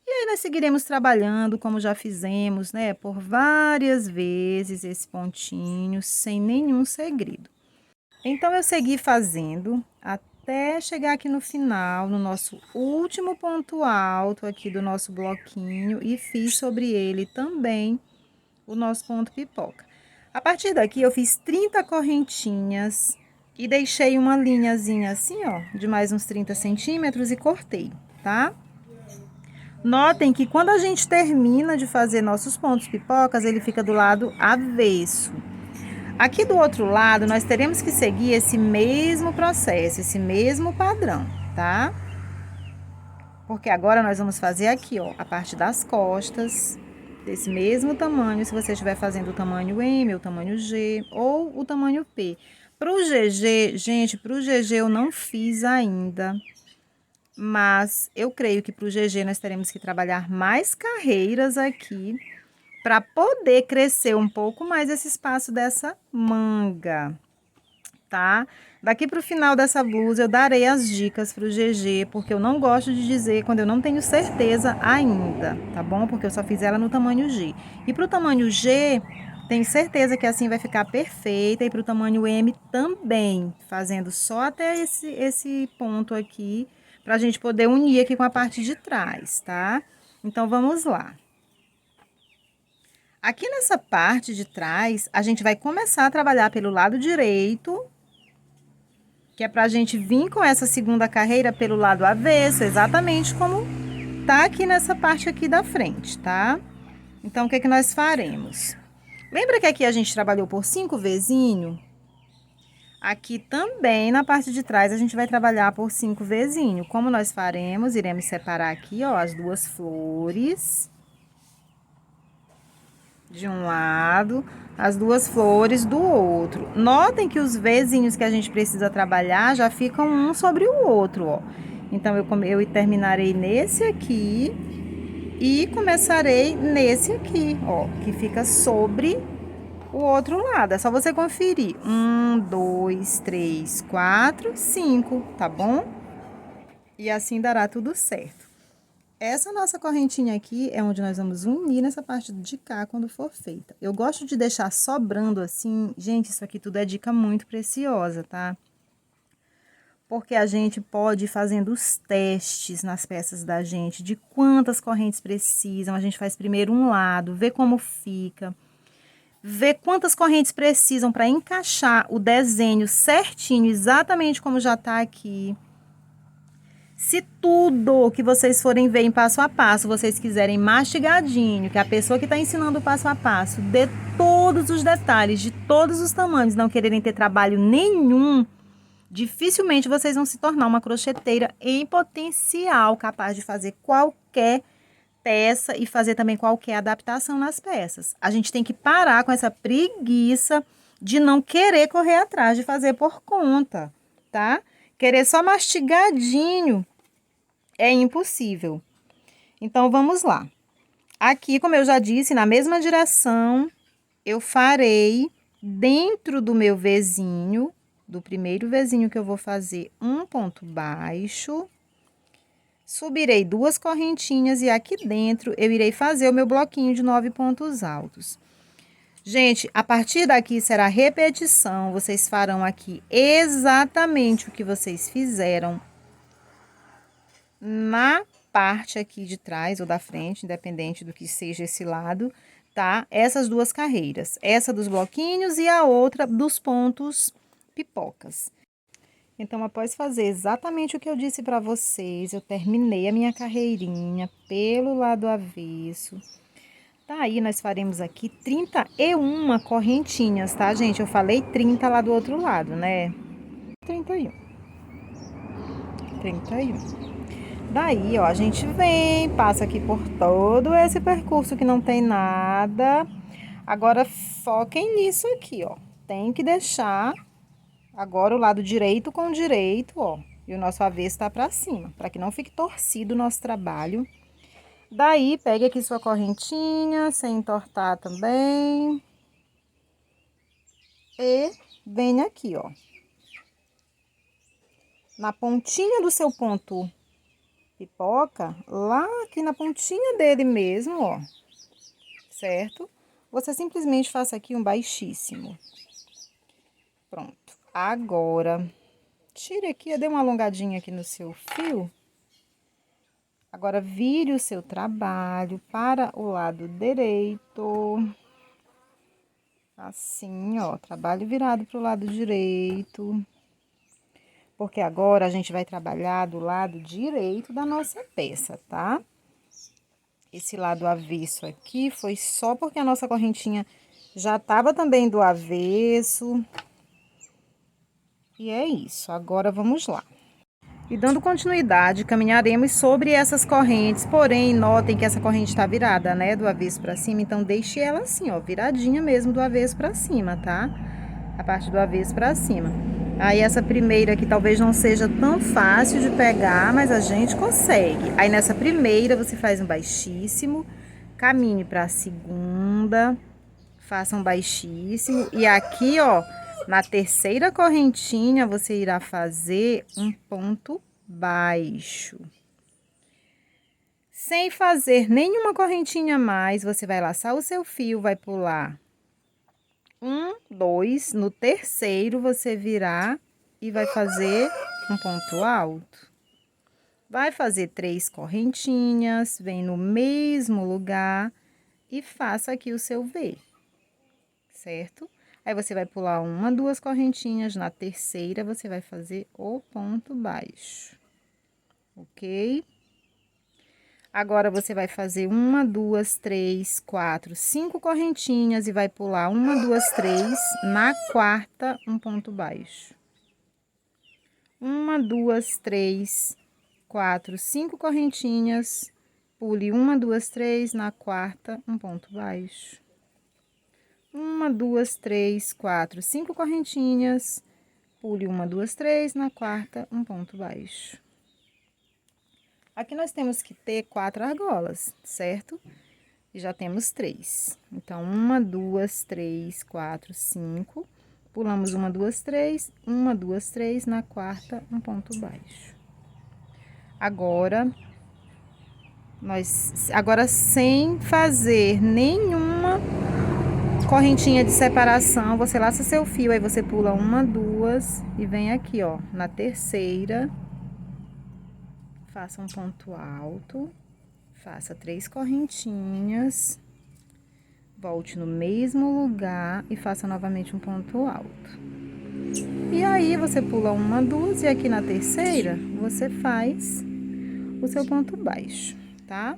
E aí, nós seguiremos trabalhando, como já fizemos, né, por várias vezes esse pontinho, sem nenhum segredo. Então, eu segui fazendo até chegar aqui no final, no nosso último ponto alto aqui do nosso bloquinho, e fiz sobre ele também o nosso ponto pipoca. A partir daqui, eu fiz 30 correntinhas e deixei uma linhazinha assim, ó, de mais uns 30 centímetros e cortei, tá? Notem que quando a gente termina de fazer nossos pontos pipocas, ele fica do lado avesso. Aqui do outro lado, nós teremos que seguir esse mesmo processo, esse mesmo padrão, tá? Porque agora nós vamos fazer aqui, ó, a parte das costas, desse mesmo tamanho, se você estiver fazendo o tamanho M, o tamanho G ou o tamanho P. Para o GG, gente, para o GG eu não fiz ainda. Mas eu creio que para o GG nós teremos que trabalhar mais carreiras aqui para poder crescer um pouco mais esse espaço dessa manga, tá? Daqui para o final dessa blusa eu darei as dicas para o GG, porque eu não gosto de dizer quando eu não tenho certeza ainda, tá bom? Porque eu só fiz ela no tamanho G. E para o tamanho G, tenho certeza que assim vai ficar perfeita, e para o tamanho M também, fazendo só até esse ponto aqui, para a gente poder unir aqui com a parte de trás, tá? Então, vamos lá. Aqui nessa parte de trás, a gente vai começar a trabalhar pelo lado direito, que é pra gente vir com essa segunda carreira pelo lado avesso, exatamente como tá aqui nessa parte aqui da frente, tá? Então, o que que nós faremos? Lembra que aqui a gente trabalhou por 5 vezinho? Aqui também, na parte de trás, a gente vai trabalhar por 5 vezinho. Como nós faremos? Iremos separar aqui, ó, as 2 flores de um lado, as 2 flores do outro. Notem que os vezinhos que a gente precisa trabalhar já ficam um sobre o outro, ó. Então, eu terminarei nesse aqui e começarei nesse aqui, ó, que fica sobre o outro lado. É só você conferir. 1, 2, 3, 4, 5, tá bom? E assim dará tudo certo. essa nossa correntinha aqui é onde nós vamos unir nessa parte de cá quando for feita. Eu gosto de deixar sobrando assim. Gente, isso aqui tudo é dica muito preciosa, tá? Porque a gente pode ir fazendo os testes nas peças da gente, de quantas correntes precisam. A gente faz primeiro um lado, vê como fica. Vê quantas correntes precisam para encaixar o desenho certinho, exatamente como já tá aqui. Se tudo que vocês forem ver em passo a passo, vocês quiserem mastigadinho, que a pessoa que está ensinando o passo a passo dê todos os detalhes, de todos os tamanhos, não quererem ter trabalho nenhum, dificilmente vocês vão se tornar uma crocheteira em potencial, capaz de fazer qualquer peça e fazer também qualquer adaptação nas peças. A gente tem que parar com essa preguiça de não querer correr atrás de fazer por conta, tá? Querer só mastigadinho é impossível. Então, vamos lá. Aqui, como eu já disse, na mesma direção, eu farei dentro do meu Vzinho, do primeiro Vzinho que eu vou fazer, um ponto baixo. Subirei 2 correntinhas e aqui dentro eu irei fazer o meu bloquinho de 9 pontos altos. Gente, a partir daqui será repetição, vocês farão aqui exatamente o que vocês fizeram na parte aqui de trás ou da frente, independente do que seja esse lado, tá? Essas 2 carreiras, essa dos bloquinhos e a outra dos pontos pipocas. Então, após fazer exatamente o que eu disse para vocês, eu terminei a minha carreirinha pelo lado avesso. Daí, nós faremos aqui 31 correntinhas, tá, gente? Eu falei 30 lá do outro lado, né? 31. Daí, ó, a gente vem, passa aqui por todo esse percurso que não tem nada. Agora, foquem nisso aqui, ó. Tem que deixar agora o lado direito com o direito, ó. E o nosso avesso tá pra cima, para que não fique torcido o nosso trabalho. Daí, pegue aqui sua correntinha, sem entortar também. E venha aqui, ó. Na pontinha do seu ponto pipoca, lá aqui na pontinha dele mesmo, ó. Certo? Você simplesmente faça aqui um baixíssimo. Pronto. Agora, tire aqui, dê uma alongadinha aqui no seu fio. Agora, vire o seu trabalho para o lado direito. Assim, ó, trabalho virado para o lado direito. Porque agora a gente vai trabalhar do lado direito da nossa peça, tá? Esse lado avesso aqui foi só porque a nossa correntinha já tava também do avesso. E é isso, agora vamos lá. E dando continuidade, caminharemos sobre essas correntes, porém, notem que essa corrente está virada, né, do avesso para cima, então deixe ela assim, ó, viradinha mesmo do avesso para cima, tá? A parte do avesso para cima. Aí, essa primeira aqui talvez não seja tão fácil de pegar, mas a gente consegue. Aí, nessa primeira, você faz um baixíssimo, caminhe para a segunda, faça um baixíssimo, e aqui, ó, na terceira correntinha, você irá fazer um ponto baixo. Sem fazer nenhuma correntinha a mais, você vai laçar o seu fio, vai pular 1, 2, no terceiro você virá e vai fazer um ponto alto. Vai fazer 3 correntinhas, vem no mesmo lugar e faça aqui o seu V, certo? Aí, você vai pular 1, 2 correntinhas, na terceira você vai fazer o ponto baixo, ok? Agora, você vai fazer 1, 2, 3, 4, 5 correntinhas e vai pular 1, 2, 3, na quarta, um ponto baixo. 1, 2, 3, 4, 5 correntinhas, pule 1, 2, 3, na quarta, um ponto baixo. 1, 2, 3, 4, 5 correntinhas, pule 1, 2, 3, na quarta, um ponto baixo. Aqui nós temos que ter 4 argolas, certo? E já temos 3. Então, 1, 2, 3, 4, 5. Pulamos 1, 2, 3, 1, 2, 3, na quarta, um ponto baixo. Agora, Agora sem fazer nenhuma correntinha de separação, você laça seu fio, aí você pula uma, duas e vem aqui, ó, na terceira, faça um ponto alto, faça 3 correntinhas, volte no mesmo lugar e faça novamente um ponto alto. E aí você pula uma, duas e aqui na terceira você faz o seu ponto baixo, tá?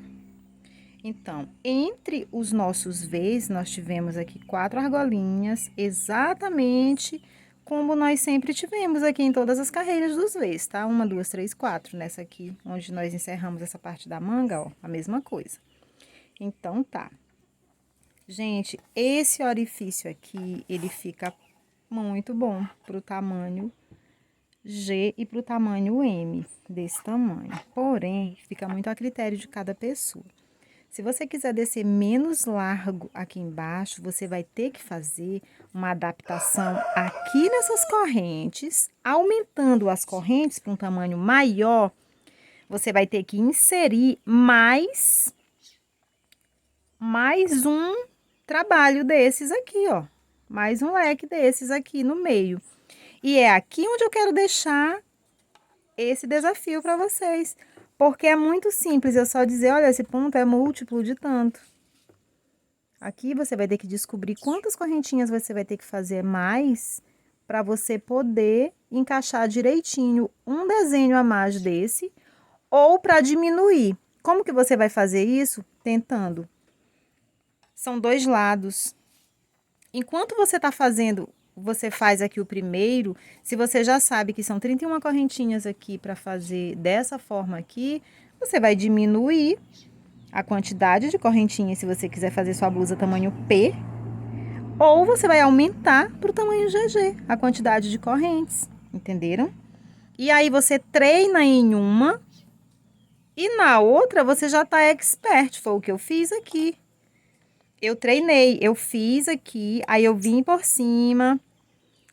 Então, entre os nossos Vs, nós tivemos aqui 4 argolinhas, exatamente como nós sempre tivemos aqui em todas as carreiras dos Vs, tá? 1, 2, 3, 4. Nessa aqui, onde nós encerramos essa parte da manga, ó, a mesma coisa. Então, tá. Gente, esse orifício aqui, ele fica muito bom pro tamanho G e pro tamanho M, desse tamanho. Porém, fica muito a critério de cada pessoa. Se você quiser descer menos largo aqui embaixo, você vai ter que fazer uma adaptação aqui nessas correntes, aumentando as correntes para um tamanho maior, você vai ter que inserir mais um trabalho desses aqui, ó. Mais um leque desses aqui no meio. E é aqui onde eu quero deixar esse desafio para vocês. Porque é muito simples, eu só dizer, olha, esse ponto é múltiplo de tanto. Aqui você vai ter que descobrir quantas correntinhas você vai ter que fazer mais para você poder encaixar direitinho um desenho a mais desse ou para diminuir. Como que você vai fazer isso? Tentando. São 2 lados. Enquanto você está fazendo, você faz aqui o primeiro, se você já sabe que são 31 correntinhas aqui para fazer dessa forma aqui, você vai diminuir a quantidade de correntinhas se você quiser fazer sua blusa tamanho P, ou você vai aumentar para o tamanho GG, a quantidade de correntes, entenderam? E aí você treina em uma e na outra você já tá expert, foi o que eu fiz aqui. Eu treinei, eu fiz aqui, aí eu vim por cima,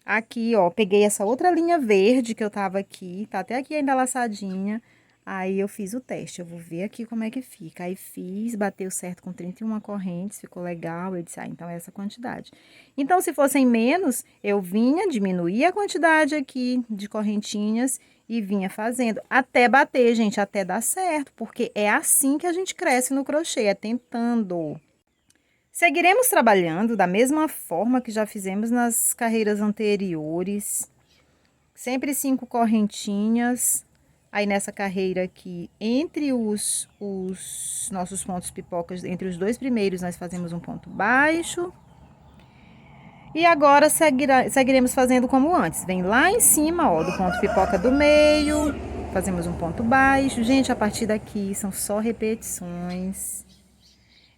aqui, ó, peguei essa outra linha verde que eu tava aqui, tá até aqui ainda laçadinha, aí eu fiz o teste, eu vou ver aqui como é que fica. Aí fiz, bateu certo com 31 correntes, ficou legal, eu disse, então é essa quantidade. Então, se fossem menos, eu vinha, diminuía a quantidade aqui de correntinhas e vinha fazendo, até bater, gente, até dar certo, porque é assim que a gente cresce no crochê, é tentando. Seguiremos trabalhando da mesma forma que já fizemos nas carreiras anteriores. Sempre 5 correntinhas. Aí nessa carreira aqui, entre os nossos pontos pipocas, entre os 2 primeiros, nós fazemos um ponto baixo. E agora seguiremos fazendo como antes. Vem lá em cima, ó, do ponto pipoca do meio. Fazemos um ponto baixo. Gente, a partir daqui são só repetições.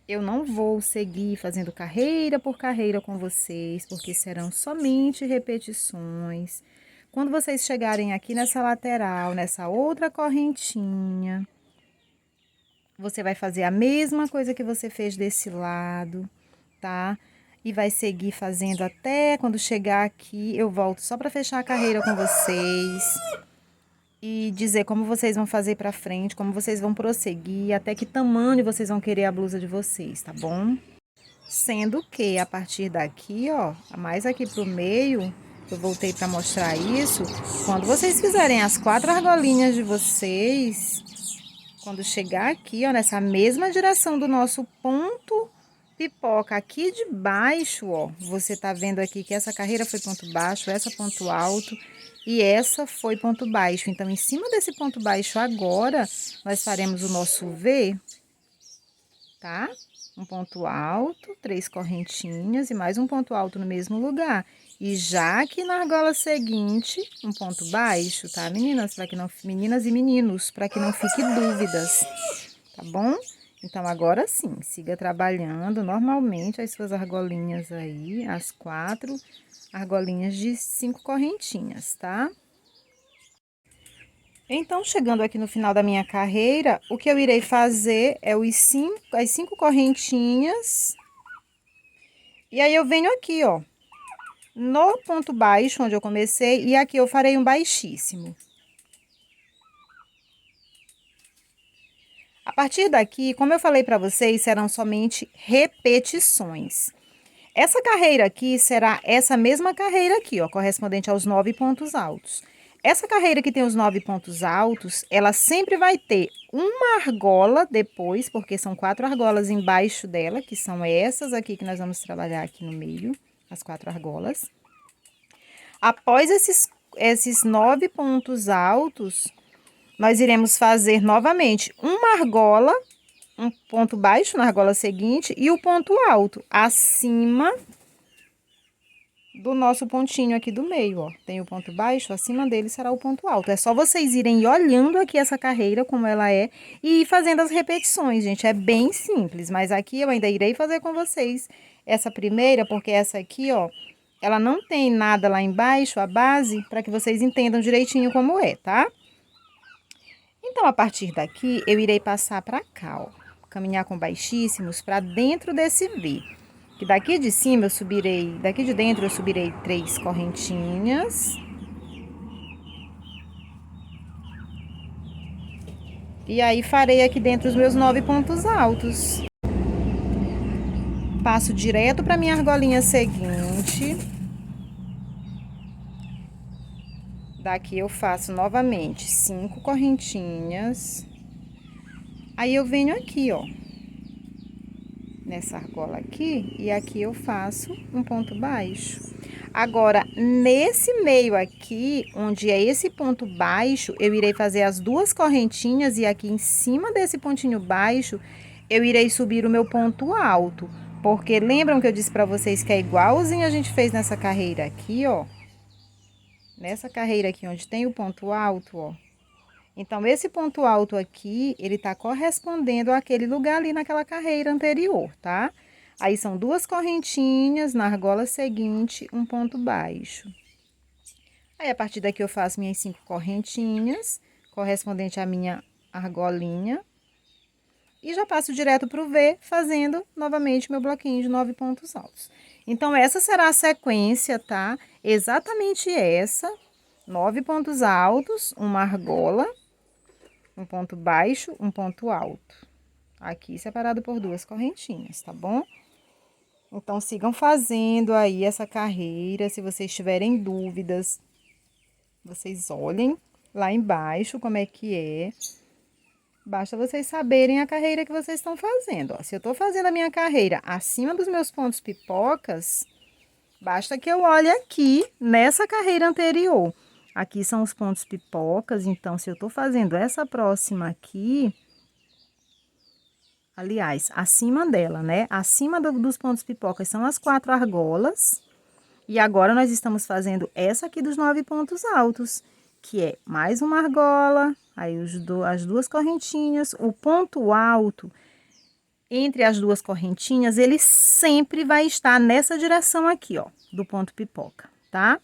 Eu não vou seguir fazendo carreira por carreira com vocês, porque serão somente repetições. Quando vocês chegarem aqui nessa lateral, nessa outra correntinha, você vai fazer a mesma coisa que você fez desse lado, tá? E vai seguir fazendo até quando chegar aqui, eu volto só para fechar a carreira com vocês e dizer como vocês vão fazer pra frente, como vocês vão prosseguir, até que tamanho vocês vão querer a blusa de vocês, tá bom? Sendo que a partir daqui, ó, mais aqui pro meio, eu voltei pra mostrar isso, quando vocês fizerem as 4 argolinhas de vocês, quando chegar aqui, ó, nessa mesma direção do nosso ponto pipoca aqui de baixo, ó, você tá vendo aqui que essa carreira foi ponto baixo, essa ponto alto e essa foi ponto baixo. Então, em cima desse ponto baixo agora, nós faremos o nosso V, tá? Um ponto alto, 3 correntinhas e mais um ponto alto no mesmo lugar. E já aqui na argola seguinte, um ponto baixo, tá, meninas? Para que não, meninas e meninos, para que não fique dúvidas, tá bom? Então, agora sim, siga trabalhando normalmente as suas argolinhas aí, as 4 argolinhas de 5 correntinhas, tá? Então, chegando aqui no final da minha carreira, o que eu irei fazer é as 5 correntinhas. E aí, eu venho aqui, ó, no ponto baixo, onde eu comecei, e aqui eu farei um baixíssimo. A partir daqui, como eu falei para vocês, serão somente repetições. Essa carreira aqui será essa mesma carreira aqui, ó, correspondente aos 9 pontos altos. Essa carreira que tem os 9 pontos altos, ela sempre vai ter uma argola depois, porque são 4 argolas embaixo dela, que são essas aqui que nós vamos trabalhar aqui no meio, as 4 argolas. Após esses 9 pontos altos, nós iremos fazer novamente uma argola, um ponto baixo na argola seguinte e o ponto alto acima do nosso pontinho aqui do meio, ó. Tem o ponto baixo, acima dele será o ponto alto. É só vocês irem olhando aqui essa carreira, como ela é, e ir fazendo as repetições, gente. É bem simples, mas aqui eu ainda irei fazer com vocês essa primeira, porque essa aqui, ó, ela não tem nada lá embaixo, a base, para que vocês entendam direitinho como é, tá? Então, a partir daqui, eu irei passar para cá, ó. Caminhar com baixíssimos para dentro desse V. Que daqui de cima eu subirei, daqui de dentro eu subirei 3 correntinhas. E aí farei aqui dentro os meus 9 pontos altos. Passo direto para minha argolinha seguinte. Daqui eu faço novamente 5 correntinhas. Aí eu venho aqui, ó, nessa argola aqui, e aqui eu faço um ponto baixo. Agora, nesse meio aqui, onde é esse ponto baixo, eu irei fazer as 2 correntinhas e aqui em cima desse pontinho baixo, eu irei subir o meu ponto alto. Porque lembram que eu disse para vocês que é igualzinho a gente fez nessa carreira aqui, ó. Nessa carreira aqui onde tem o ponto alto, ó. Então, esse ponto alto aqui, ele tá correspondendo àquele lugar ali naquela carreira anterior, tá? Aí, são 2 correntinhas, na argola seguinte, um ponto baixo. Aí, a partir daqui, eu faço minhas 5 correntinhas, correspondente à minha argolinha. E já passo direto pro V, fazendo novamente meu bloquinho de 9 pontos altos. Então, essa será a sequência, tá? Exatamente essa, 9 pontos altos, uma argola, um ponto baixo, um ponto alto. Aqui separado por 2 correntinhas, tá bom? Então, sigam fazendo aí essa carreira. Se vocês tiverem dúvidas, vocês olhem lá embaixo como é que é. Basta vocês saberem a carreira que vocês estão fazendo, ó. Se eu tô fazendo a minha carreira acima dos meus pontos pipocas, basta que eu olhe aqui nessa carreira anterior. Aqui são os pontos pipocas, então, se eu tô fazendo essa próxima aqui, aliás, acima dela, né? Acima dos pontos pipocas são as 4 argolas. E agora, nós estamos fazendo essa aqui dos 9 pontos altos, que é mais uma argola, aí as 2 correntinhas, o ponto alto entre as 2 correntinhas, ele sempre vai estar nessa direção aqui, ó, do ponto pipoca, tá?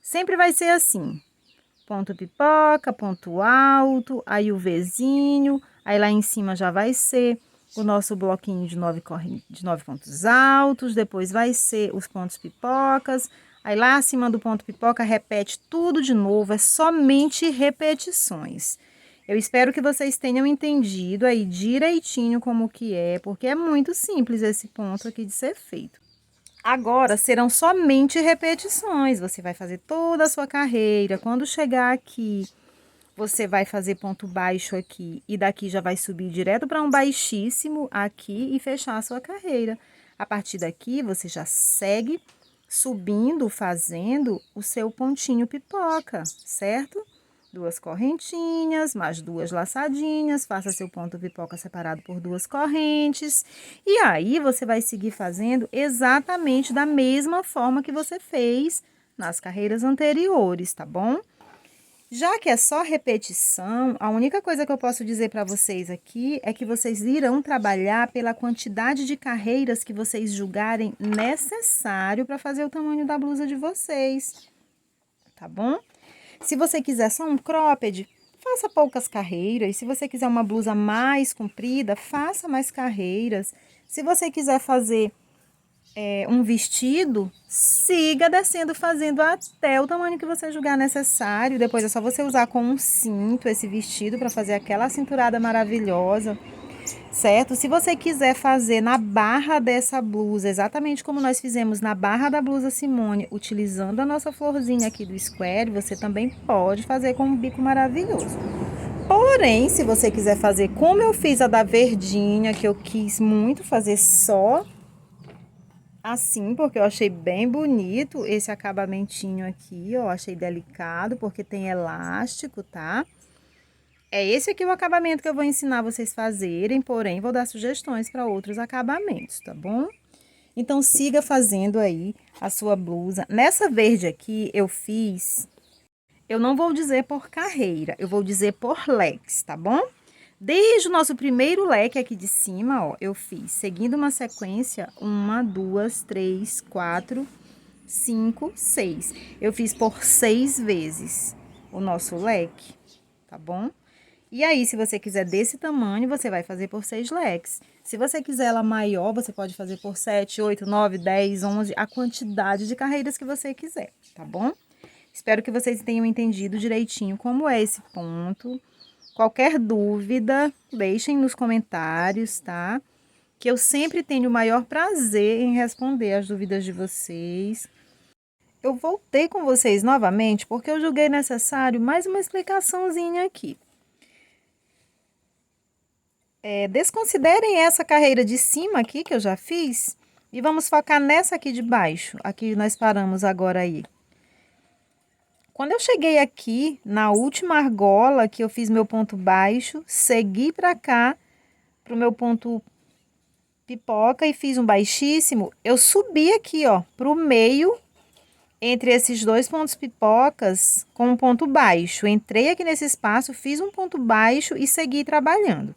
Sempre vai ser assim, ponto pipoca, ponto alto, aí o Vzinho, aí lá em cima já vai ser o nosso bloquinho de 9 pontos altos, depois vai ser os pontos pipocas, aí lá acima do ponto pipoca repete tudo de novo, é somente repetições. Eu espero que vocês tenham entendido aí direitinho como que é, porque é muito simples esse ponto aqui de ser feito. Agora, serão somente repetições, você vai fazer toda a sua carreira, quando chegar aqui, você vai fazer ponto baixo aqui, e daqui já vai subir direto para um baixíssimo aqui e fechar a sua carreira. A partir daqui, você já segue subindo, fazendo o seu pontinho pipoca, certo? 2 correntinhas, mais 2 laçadinhas, faça seu ponto pipoca separado por 2 correntes. E aí, você vai seguir fazendo exatamente da mesma forma que você fez nas carreiras anteriores, tá bom? Já que é só repetição, a única coisa que eu posso dizer para vocês aqui é que vocês irão trabalhar pela quantidade de carreiras que vocês julgarem necessário para fazer o tamanho da blusa de vocês, tá bom? Se você quiser só um cropped, faça poucas carreiras. Se você quiser uma blusa mais comprida, faça mais carreiras. Se você quiser fazer um vestido, siga descendo, fazendo até o tamanho que você julgar necessário. Depois é só você usar com um cinto esse vestido para fazer aquela cinturada maravilhosa, certo? Se você quiser fazer na barra dessa blusa, exatamente como nós fizemos na barra da blusa Simone, utilizando a nossa florzinha aqui do square, você também pode fazer com um bico maravilhoso. Porém, se você quiser fazer como eu fiz a da verdinha, que eu quis muito fazer só assim, porque eu achei bem bonito esse acabamentinho aqui, ó, achei delicado, porque tem elástico, tá? É esse aqui o acabamento que eu vou ensinar vocês fazerem, porém vou dar sugestões para outros acabamentos, tá bom? Então siga fazendo aí a sua blusa. Nessa verde aqui eu fiz, eu não vou dizer por carreira, eu vou dizer por leques, tá bom? Desde o nosso primeiro leque aqui de cima, ó, eu fiz, seguindo uma sequência, 1, 2, 3, 4, 5, 6. Eu fiz por 6 vezes o nosso leque, tá bom? E aí, se você quiser desse tamanho, você vai fazer por 6 leques. Se você quiser ela maior, você pode fazer por 7, 8, 9, 10, 11, a quantidade de carreiras que você quiser, tá bom? Espero que vocês tenham entendido direitinho como é esse ponto. Qualquer dúvida, deixem nos comentários, tá? Que eu sempre tenho o maior prazer em responder as dúvidas de vocês. Eu voltei com vocês novamente porque eu julguei necessário mais uma explicaçãozinha aqui. Desconsiderem essa carreira de cima aqui que eu já fiz e vamos focar nessa aqui de baixo. Aqui nós paramos agora aí. Quando eu cheguei aqui, na última argola, que eu fiz meu ponto baixo, segui pra cá, pro meu ponto pipoca e fiz um baixíssimo, eu subi aqui, ó, pro meio, entre esses dois pontos pipocas, com um ponto baixo. Entrei aqui nesse espaço, fiz um ponto baixo e segui trabalhando.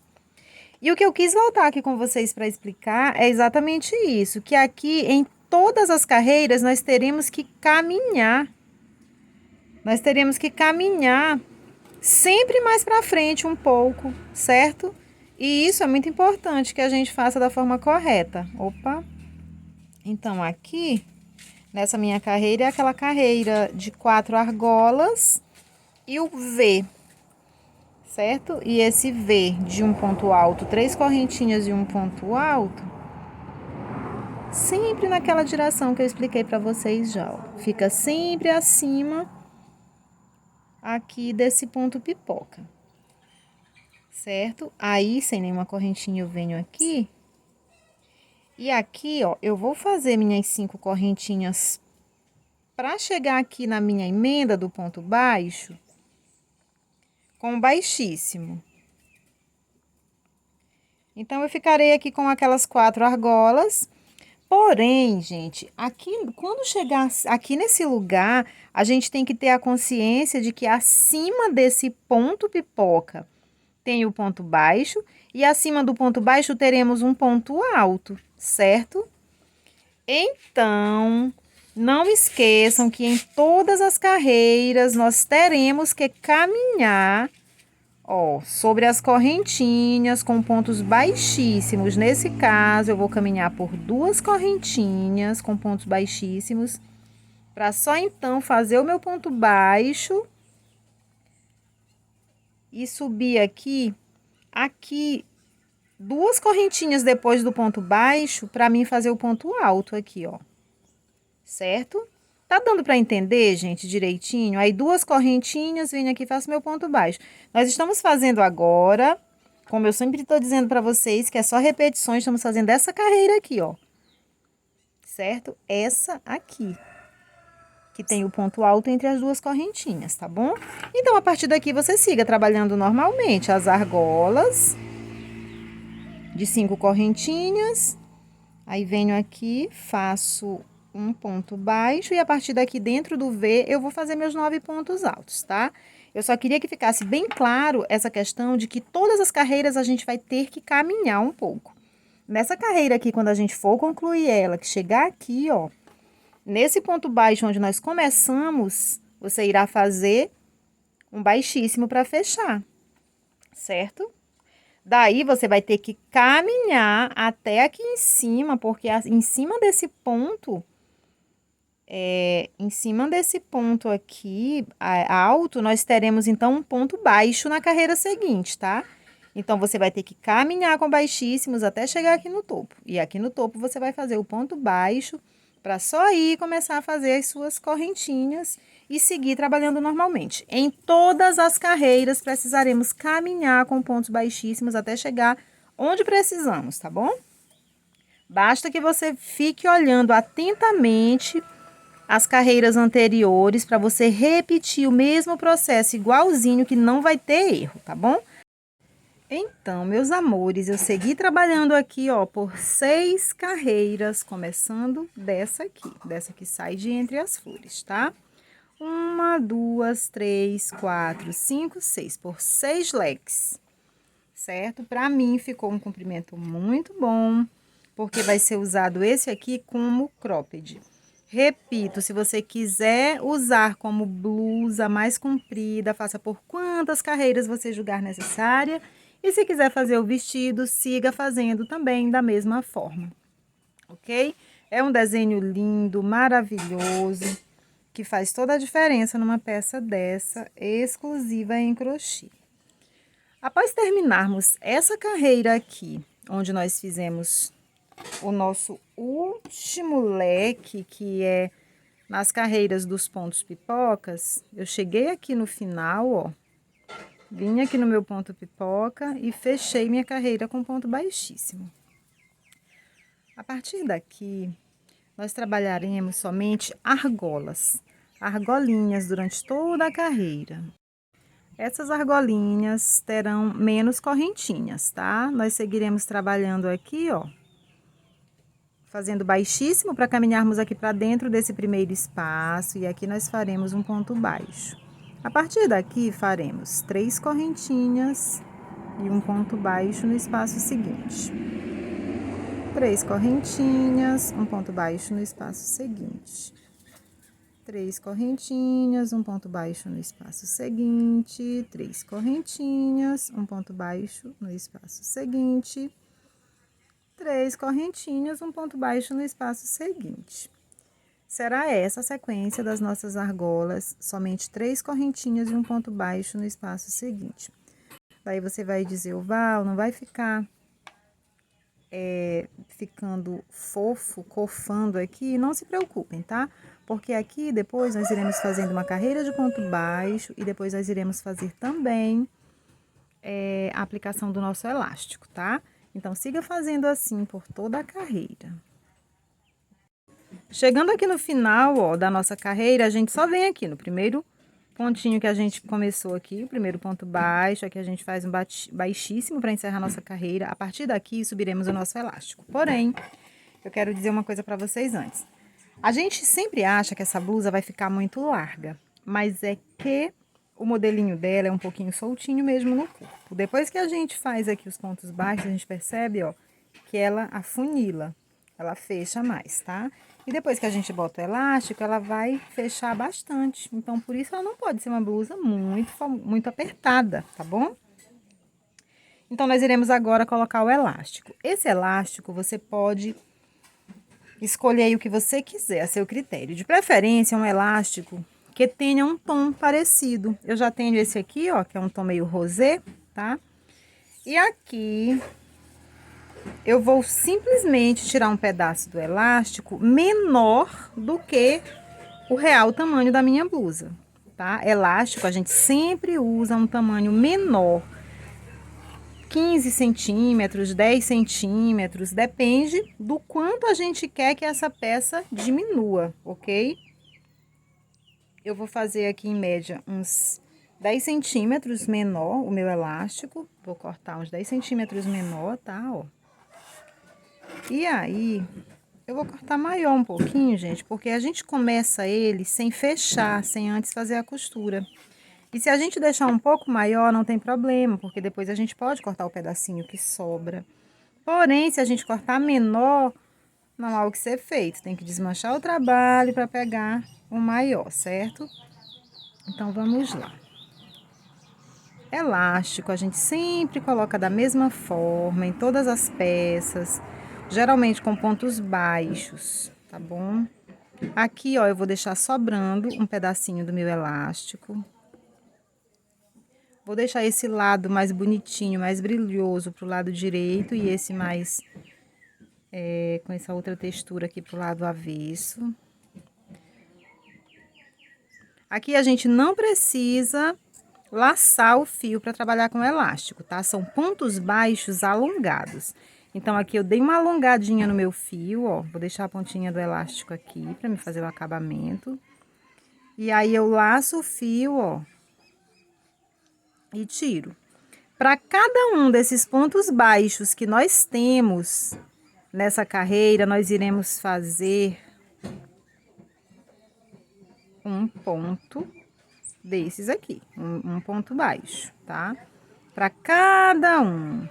E o que eu quis voltar aqui com vocês para explicar é exatamente isso, que aqui em todas as carreiras nós teremos que caminhar. Nós teremos que caminhar sempre mais para frente um pouco, certo? E isso é muito importante que a gente faça da forma correta. Opa! Então, aqui, nessa minha carreira, é aquela carreira de 4 argolas e o V, certo? E esse V de um ponto alto, 3 correntinhas e um ponto alto, sempre naquela direção que eu expliquei para vocês já, ó. Fica sempre acima aqui desse ponto pipoca, certo? Aí, sem nenhuma correntinha, eu venho aqui. E aqui, ó, eu vou fazer minhas 5 correntinhas para chegar aqui na minha emenda do ponto baixo com baixíssimo. Então, eu ficarei aqui com aquelas 4 argolas. Porém, gente, aqui, quando chegar aqui nesse lugar, a gente tem que ter a consciência de que acima desse ponto pipoca tem o ponto baixo e acima do ponto baixo teremos um ponto alto, certo? Então, não esqueçam que em todas as carreiras nós teremos que caminhar, ó, sobre as correntinhas com pontos baixíssimos. Nesse caso, eu vou caminhar por 2 correntinhas com pontos baixíssimos, para só então fazer o meu ponto baixo e subir aqui 2 correntinhas depois do ponto baixo, para mim fazer o ponto alto aqui, ó. Certo? Tá dando para entender, gente, direitinho? Aí 2 correntinhas, venho aqui e faço meu ponto baixo. Nós estamos fazendo agora, como eu sempre estou dizendo para vocês, que é só repetições, estamos fazendo essa carreira aqui, ó. Certo? Essa aqui, que tem o ponto alto entre as 2 correntinhas, tá bom? Então, a partir daqui, você siga trabalhando normalmente as argolas de 5 correntinhas. Aí, venho aqui, faço um ponto baixo e a partir daqui dentro do V eu vou fazer meus 9 pontos altos, tá? Eu só queria que ficasse bem claro essa questão de que todas as carreiras a gente vai ter que caminhar um pouco. Nessa carreira aqui, quando a gente for concluir ela, que chegar aqui, ó, nesse ponto baixo onde nós começamos, você irá fazer um baixíssimo para fechar, certo? Daí você vai ter que caminhar até aqui em cima, porque em cima desse ponto, aqui alto, nós teremos então um ponto baixo na carreira seguinte, tá? Então você vai ter que caminhar com baixíssimos até chegar aqui no topo. E aqui no topo você vai fazer o ponto baixo para só aí começar a fazer as suas correntinhas e seguir trabalhando normalmente. Em todas as carreiras precisaremos caminhar com pontos baixíssimos até chegar onde precisamos, tá bom? Basta que você fique olhando atentamente as carreiras anteriores para você repetir o mesmo processo igualzinho, que não vai ter erro, tá bom? Então, meus amores, eu segui trabalhando aqui, ó, por 6 carreiras, começando dessa que sai de entre as flores, tá? 1, 2, 3, 4, 5, 6, por 6 leques, certo? Para mim ficou um comprimento muito bom, porque vai ser usado esse aqui como cropped. Repito, se você quiser usar como blusa mais comprida, faça por quantas carreiras você julgar necessária. E se quiser fazer o vestido, siga fazendo também da mesma forma, ok? É um desenho lindo, maravilhoso, que faz toda a diferença numa peça dessa, exclusiva em crochê. Após terminarmos essa carreira aqui, onde nós fizemos o nosso último leque, que é nas carreiras dos pontos pipocas, eu cheguei aqui no final, ó, vim aqui no meu ponto pipoca e fechei minha carreira com ponto baixíssimo. A partir daqui, nós trabalharemos somente argolinhas durante toda a carreira. Essas argolinhas terão menos correntinhas, tá? Nós seguiremos trabalhando aqui, ó, fazendo baixíssimo para caminharmos aqui para dentro desse primeiro espaço, e aqui nós faremos um ponto baixo. A partir daqui faremos 3 correntinhas e um ponto baixo no espaço seguinte. 3 correntinhas, um ponto baixo no espaço seguinte. 3 correntinhas, um ponto baixo no espaço seguinte. 3 correntinhas, um ponto baixo no espaço seguinte. 3 correntinhas, um ponto baixo no espaço seguinte. Será essa a sequência das nossas argolas, somente 3 correntinhas e um ponto baixo no espaço seguinte. Daí você vai dizer, Val, não vai ficar ficando fofo, cofando aqui? Não se preocupem, tá? Porque aqui depois nós iremos fazendo uma carreira de ponto baixo e depois nós iremos fazer também a aplicação do nosso elástico, tá? Então, siga fazendo assim por toda a carreira. Chegando aqui no final, ó, da nossa carreira, a gente só vem aqui no primeiro pontinho que a gente começou aqui, o primeiro ponto baixo, aqui a gente faz um baixíssimo para encerrar a nossa carreira. A partir daqui, subiremos o nosso elástico. Porém, eu quero dizer uma coisa para vocês antes. A gente sempre acha que essa blusa vai ficar muito larga, mas é que o modelinho dela é um pouquinho soltinho mesmo no corpo. Depois que a gente faz aqui os pontos baixos, a gente percebe, ó, que ela afunila, ela fecha mais, tá? E depois que a gente bota o elástico, ela vai fechar bastante. Então, por isso, ela não pode ser uma blusa muito apertada, tá bom? Então, nós iremos agora colocar o elástico. Esse elástico, você pode escolher aí o que você quiser, a seu critério. De preferência, um elástico que tenha um tom parecido. Eu já tenho esse aqui, ó, que é um tom meio rosé, tá? E aqui eu vou simplesmente tirar um pedaço do elástico menor do que o real tamanho da minha blusa, tá? Elástico a gente sempre usa um tamanho menor, 15 centímetros, 10 centímetros, depende do quanto a gente quer que essa peça diminua, ok? Eu vou fazer aqui em média uns 10 centímetros menor o meu elástico, vou cortar uns 10 centímetros menor, tá, ó. E aí, eu vou cortar maior um pouquinho, gente, porque a gente começa ele sem fechar, sem antes fazer a costura. E se a gente deixar um pouco maior, não tem problema, porque depois a gente pode cortar o pedacinho que sobra. Porém, se a gente cortar menor, não há o que ser feito. Tem que desmanchar o trabalho para pegar o maior, certo? Então, vamos lá. Elástico, a gente sempre coloca da mesma forma em todas as peças, geralmente com pontos baixos, tá bom? Aqui, ó, eu vou deixar sobrando um pedacinho do meu elástico. Vou deixar esse lado mais bonitinho, mais brilhoso pro lado direito e esse mais com essa outra textura aqui pro lado avesso. Aqui a gente não precisa laçar o fio para trabalhar com elástico, tá? São pontos baixos alongados. Então, aqui eu dei uma alongadinha no meu fio, ó. Vou deixar a pontinha do elástico aqui para me fazer o acabamento. E aí, eu laço o fio, ó. E tiro. Para cada um desses pontos baixos que nós temos nessa carreira, nós iremos fazer um ponto desses aqui, um ponto baixo, tá? Para cada um.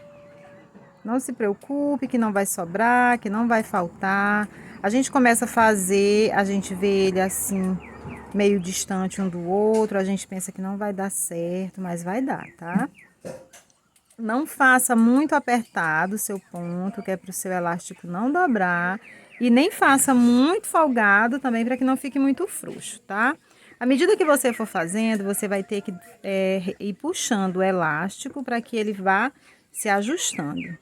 Não se preocupe que não vai sobrar, que não vai faltar. A gente começa a fazer, a gente vê ele assim, meio distante um do outro, a gente pensa que não vai dar certo, mas vai dar, tá? Não faça muito apertado o seu ponto, que é para o seu elástico não dobrar. E nem faça muito folgado também, para que não fique muito frouxo, tá? À medida que você for fazendo, você vai ter que ir puxando o elástico para que ele vá se ajustando.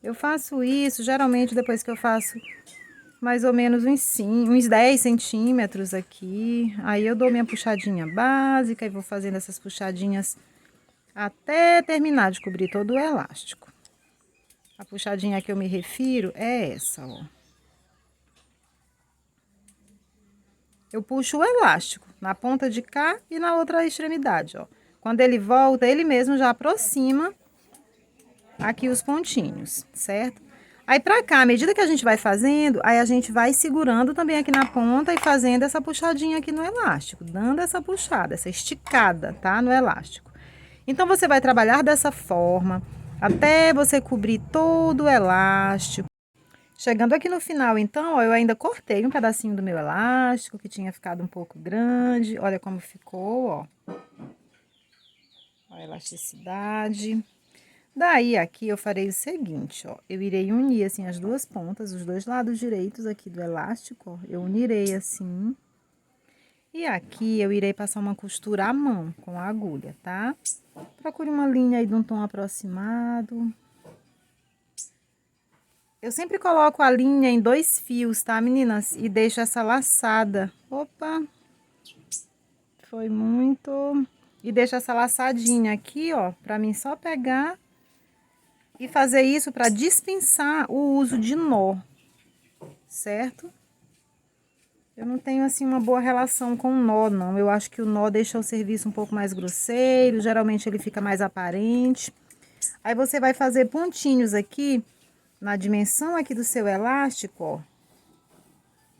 Eu faço isso, geralmente, depois que eu faço mais ou menos uns 10 centímetros aqui. Aí eu dou minha puxadinha básica e vou fazendo essas puxadinhas até terminar de cobrir todo o elástico. A puxadinha que eu me refiro é essa, ó. Eu puxo o elástico na ponta de cá e na outra extremidade, ó. Quando ele volta, ele mesmo já aproxima aqui os pontinhos, certo? Aí pra cá, à medida que a gente vai fazendo, aí a gente vai segurando também aqui na ponta e fazendo essa puxadinha aqui no elástico, dando essa puxada, essa esticada, tá? No elástico. Então, você vai trabalhar dessa forma, até você cobrir todo o elástico. Chegando aqui no final, então, ó, eu ainda cortei um pedacinho do meu elástico, que tinha ficado um pouco grande. Olha como ficou, ó. Ó a elasticidade. Daí, aqui, eu farei o seguinte, ó. Eu irei unir, assim, as duas pontas, os dois lados direitos aqui do elástico, ó. Eu unirei assim. E aqui, eu irei passar uma costura à mão, com a agulha, tá? Procure uma linha aí de um tom aproximado. Eu sempre coloco a linha em 2 fios, tá, meninas? E deixo essa laçada. Opa! Foi muito... E deixo essa laçadinha aqui, ó, pra mim só pegar e fazer isso pra dispensar o uso de nó, certo? Eu não tenho, assim, uma boa relação com o nó, não. Eu acho que o nó deixa o serviço um pouco mais grosseiro, geralmente ele fica mais aparente. Aí, você vai fazer pontinhos aqui, na dimensão aqui do seu elástico, ó.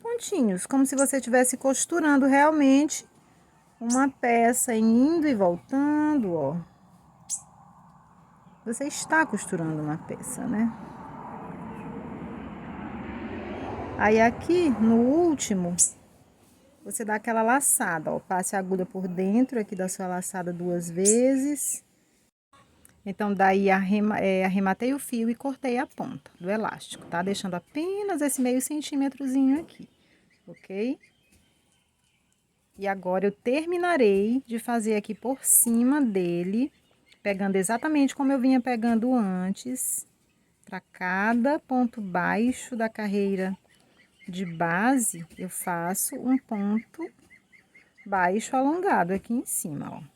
Pontinhos, como se você estivesse costurando realmente uma peça, indo e voltando, ó. Você está costurando uma peça, né? Aí, aqui, no último, você dá aquela laçada, ó. Passe a agulha por dentro aqui da sua laçada 2 vezes. Então, daí, arrematei o fio e cortei a ponta do elástico, tá? Deixando apenas esse meio centímetrozinho aqui, ok? E agora, eu terminarei de fazer aqui por cima dele, pegando exatamente como eu vinha pegando antes, para cada ponto baixo da carreira de base, eu faço um ponto baixo alongado aqui em cima, ó.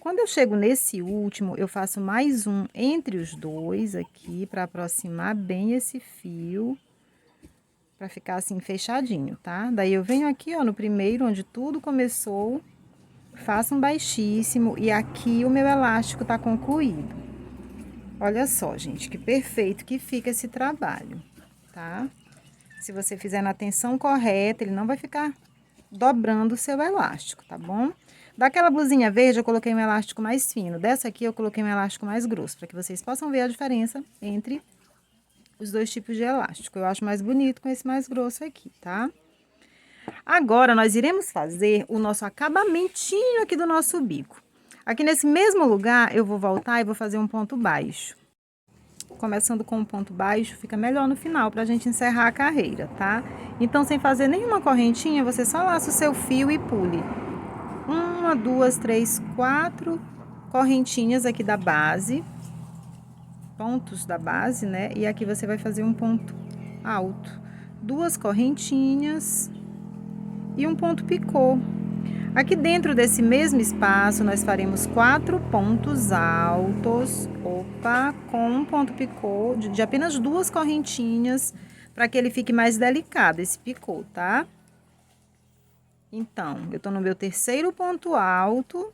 Quando eu chego nesse último, eu faço mais um entre os dois aqui, para aproximar bem esse fio, para ficar assim fechadinho, tá? Daí, eu venho aqui, ó, no primeiro, onde tudo começou, faço um baixíssimo e aqui o meu elástico tá concluído. Olha só, gente, que perfeito que fica esse trabalho, tá? Se você fizer na tensão correta, ele não vai ficar dobrando o seu elástico, tá bom? Daquela blusinha verde, eu coloquei um elástico mais fino. Dessa aqui, eu coloquei um elástico mais grosso, para que vocês possam ver a diferença entre os dois tipos de elástico. Eu acho mais bonito com esse mais grosso aqui, tá? Agora, nós iremos fazer o nosso acabamentinho aqui do nosso bico. Aqui nesse mesmo lugar, eu vou voltar e vou fazer um ponto baixo. Começando com um ponto baixo, fica melhor no final, pra gente encerrar a carreira, tá? Então, sem fazer nenhuma correntinha, você só laça o seu fio e pule. 1, 2, 3, 4 correntinhas aqui da base. Pontos da base, né? E aqui você vai fazer um ponto alto. 2 correntinhas e um ponto picô. Aqui dentro desse mesmo espaço, nós faremos 4 pontos altos, com um ponto picô, de apenas 2 correntinhas, para que ele fique mais delicado, esse picô, tá? Então, eu tô no meu terceiro ponto alto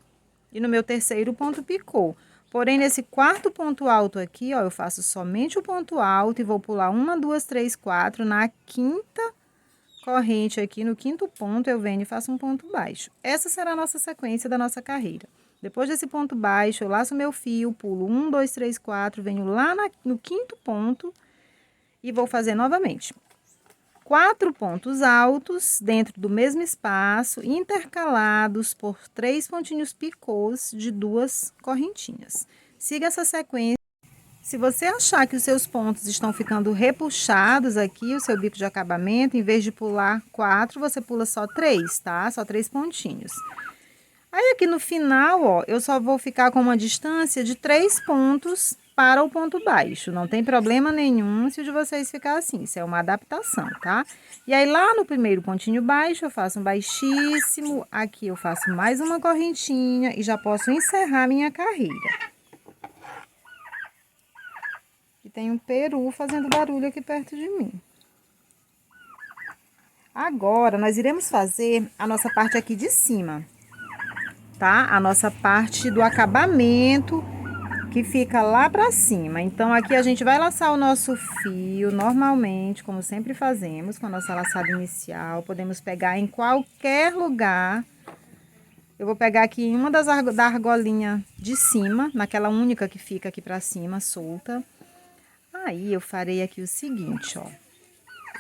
e no meu terceiro ponto picô. Porém, nesse quarto ponto alto aqui, ó, eu faço somente o ponto alto e vou pular 1, 2, 3, 4, na quinta corrente aqui, no quinto ponto, eu venho e faço um ponto baixo. Essa será a nossa sequência da nossa carreira. Depois desse ponto baixo, eu laço meu fio, pulo 1, 2, 3, 4, venho lá no quinto ponto e vou fazer novamente 4 pontos altos dentro do mesmo espaço, intercalados por 3 pontinhos picôs de 2 correntinhas. Siga essa sequência. Se você achar que os seus pontos estão ficando repuxados aqui, o seu bico de acabamento, em vez de pular 4, você pula só 3, tá? Só 3 pontinhos. Aí, aqui no final, ó, eu só vou ficar com uma distância de 3 pontos para o ponto baixo. Não tem problema nenhum se o de vocês ficar assim, isso é uma adaptação, tá? E aí, lá no primeiro pontinho baixo, eu faço um baixíssimo, aqui eu faço mais uma correntinha e já posso encerrar minha carreira. E tem um peru fazendo barulho aqui perto de mim. Agora, nós iremos fazer a nossa parte aqui de cima, tá? A nossa parte do acabamento, que fica lá pra cima. Então, aqui a gente vai laçar o nosso fio, normalmente, como sempre fazemos, com a nossa laçada inicial. Podemos pegar em qualquer lugar. Eu vou pegar aqui em uma da argolinha de cima, naquela única que fica aqui pra cima, solta. Aí, eu farei aqui o seguinte, ó. Vou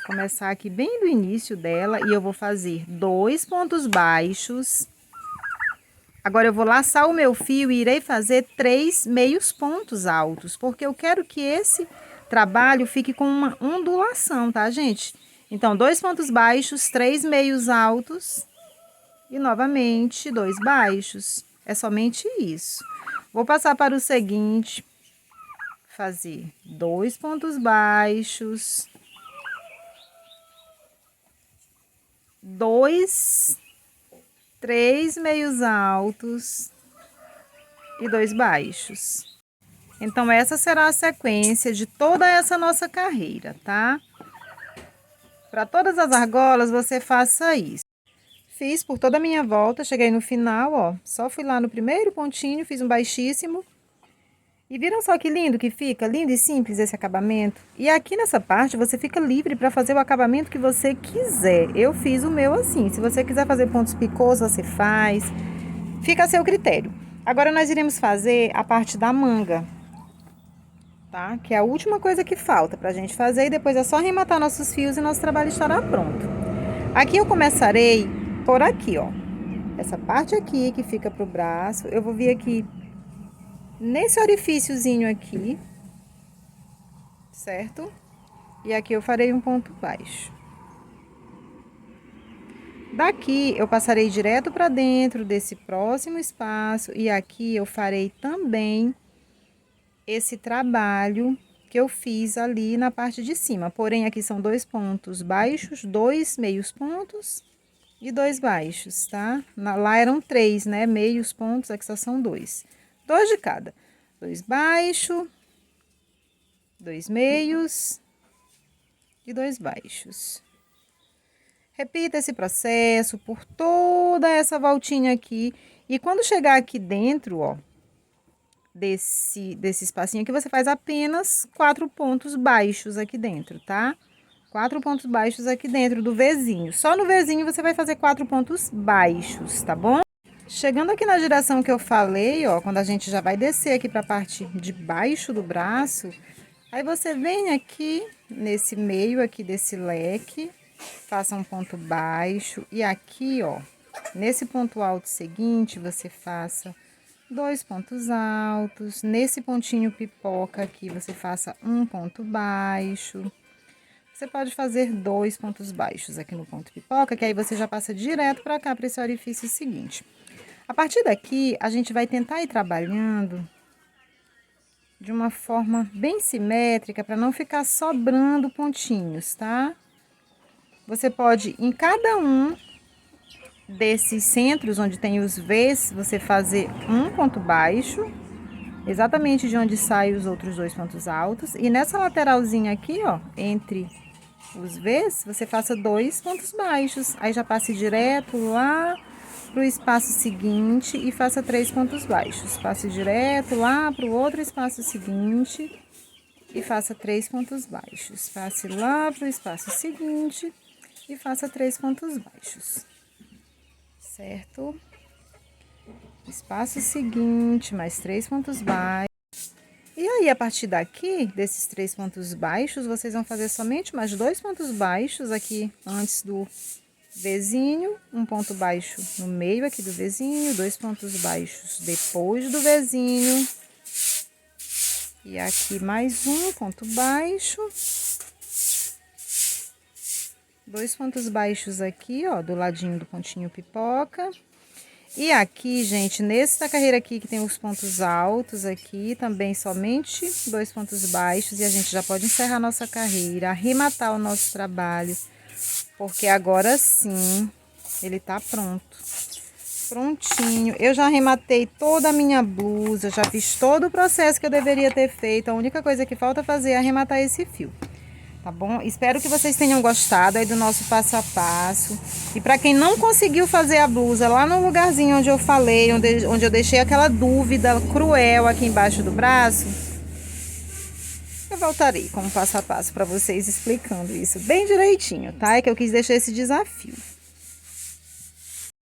começar aqui bem do início dela e eu vou fazer 2 pontos baixos. Agora, eu vou laçar o meu fio e irei fazer 3 meios pontos altos, porque eu quero que esse trabalho fique com uma ondulação, tá, gente? Então, 2 pontos baixos, 3 meios altos e, novamente, 2 baixos. É somente isso. Vou passar para o seguinte... fazer 2 pontos baixos, 3 meios altos e 2 baixos. Então, essa será a sequência de toda essa nossa carreira, tá? Para todas as argolas, você faça isso. Fiz por toda a minha volta, cheguei no final, ó, só fui lá no primeiro pontinho, fiz um baixíssimo. E viram só que lindo que fica? Lindo e simples esse acabamento. E aqui nessa parte você fica livre para fazer o acabamento que você quiser. Eu fiz o meu assim. Se você quiser fazer pontos picôs, você faz. Fica a seu critério. Agora nós iremos fazer a parte da manga, tá? Que é a última coisa que falta pra gente fazer. E depois é só arrematar nossos fios e nosso trabalho estará pronto. Aqui eu começarei por aqui, ó. Essa parte aqui que fica pro braço. Eu vou vir aqui... nesse orifíciozinho aqui, certo? E aqui eu farei um ponto baixo. Daqui eu passarei direto para dentro desse próximo espaço e aqui eu farei também esse trabalho que eu fiz ali na parte de cima. Porém, aqui são 2 pontos baixos, 2 meios pontos e 2 baixos, tá? Lá eram 3, né? Meios pontos, aqui só são 2. 2 de cada. 2 baixos, 2 meios e 2 baixos. Repita esse processo por toda essa voltinha aqui. E quando chegar aqui dentro, ó, desse espacinho aqui, você faz apenas 4 pontos baixos aqui dentro, tá? 4 pontos baixos aqui dentro do Vzinho. Só no Vzinho você vai fazer 4 pontos baixos, tá bom? Chegando aqui na direção que eu falei, ó, quando a gente já vai descer aqui para a parte de baixo do braço, aí você vem aqui nesse meio aqui desse leque faça um ponto baixo e aqui, ó, nesse ponto alto seguinte, você faça 2 pontos altos. Nesse pontinho pipoca aqui, você faça um ponto baixo. Você pode fazer 2 pontos baixos aqui no ponto pipoca, que aí você já passa direto para cá, para esse orifício seguinte. A partir daqui, a gente vai tentar ir trabalhando de uma forma bem simétrica, para não ficar sobrando pontinhos, tá? Você pode, em cada um desses centros onde tem os V's, você fazer um ponto baixo, exatamente de onde saem os outros 2 pontos altos. E nessa lateralzinha aqui, ó, entre os V's, você faça 2 pontos baixos. Aí já passe direto lá pro espaço seguinte e faça 3 pontos baixos. Passe direto lá pro outro espaço seguinte e faça 3 pontos baixos. Passe lá pro espaço seguinte e faça 3 pontos baixos. Certo? Espaço seguinte, mais 3 pontos baixos. E aí, a partir daqui, desses 3 pontos baixos, vocês vão fazer somente mais 2 pontos baixos aqui antes do Vzinho, um ponto baixo no meio aqui do Vzinho, 2 pontos baixos depois do Vzinho. E aqui mais um ponto baixo. 2 pontos baixos aqui, ó, do ladinho do pontinho pipoca. E aqui, gente, nessa carreira aqui que tem os pontos altos aqui, também somente 2 pontos baixos. E a gente já pode encerrar a nossa carreira, arrematar o nosso trabalho. Porque agora sim, ele tá pronto. Prontinho. Eu já arrematei toda a minha blusa, já fiz todo o processo que eu deveria ter feito. A única coisa que falta fazer é arrematar esse fio. Tá bom? Espero que vocês tenham gostado aí do nosso passo a passo. E para quem não conseguiu fazer a blusa lá no lugarzinho onde eu falei, onde eu deixei aquela dúvida cruel aqui embaixo do braço, eu voltarei com um passo a passo para vocês explicando isso bem direitinho, tá? É que eu quis deixar esse desafio.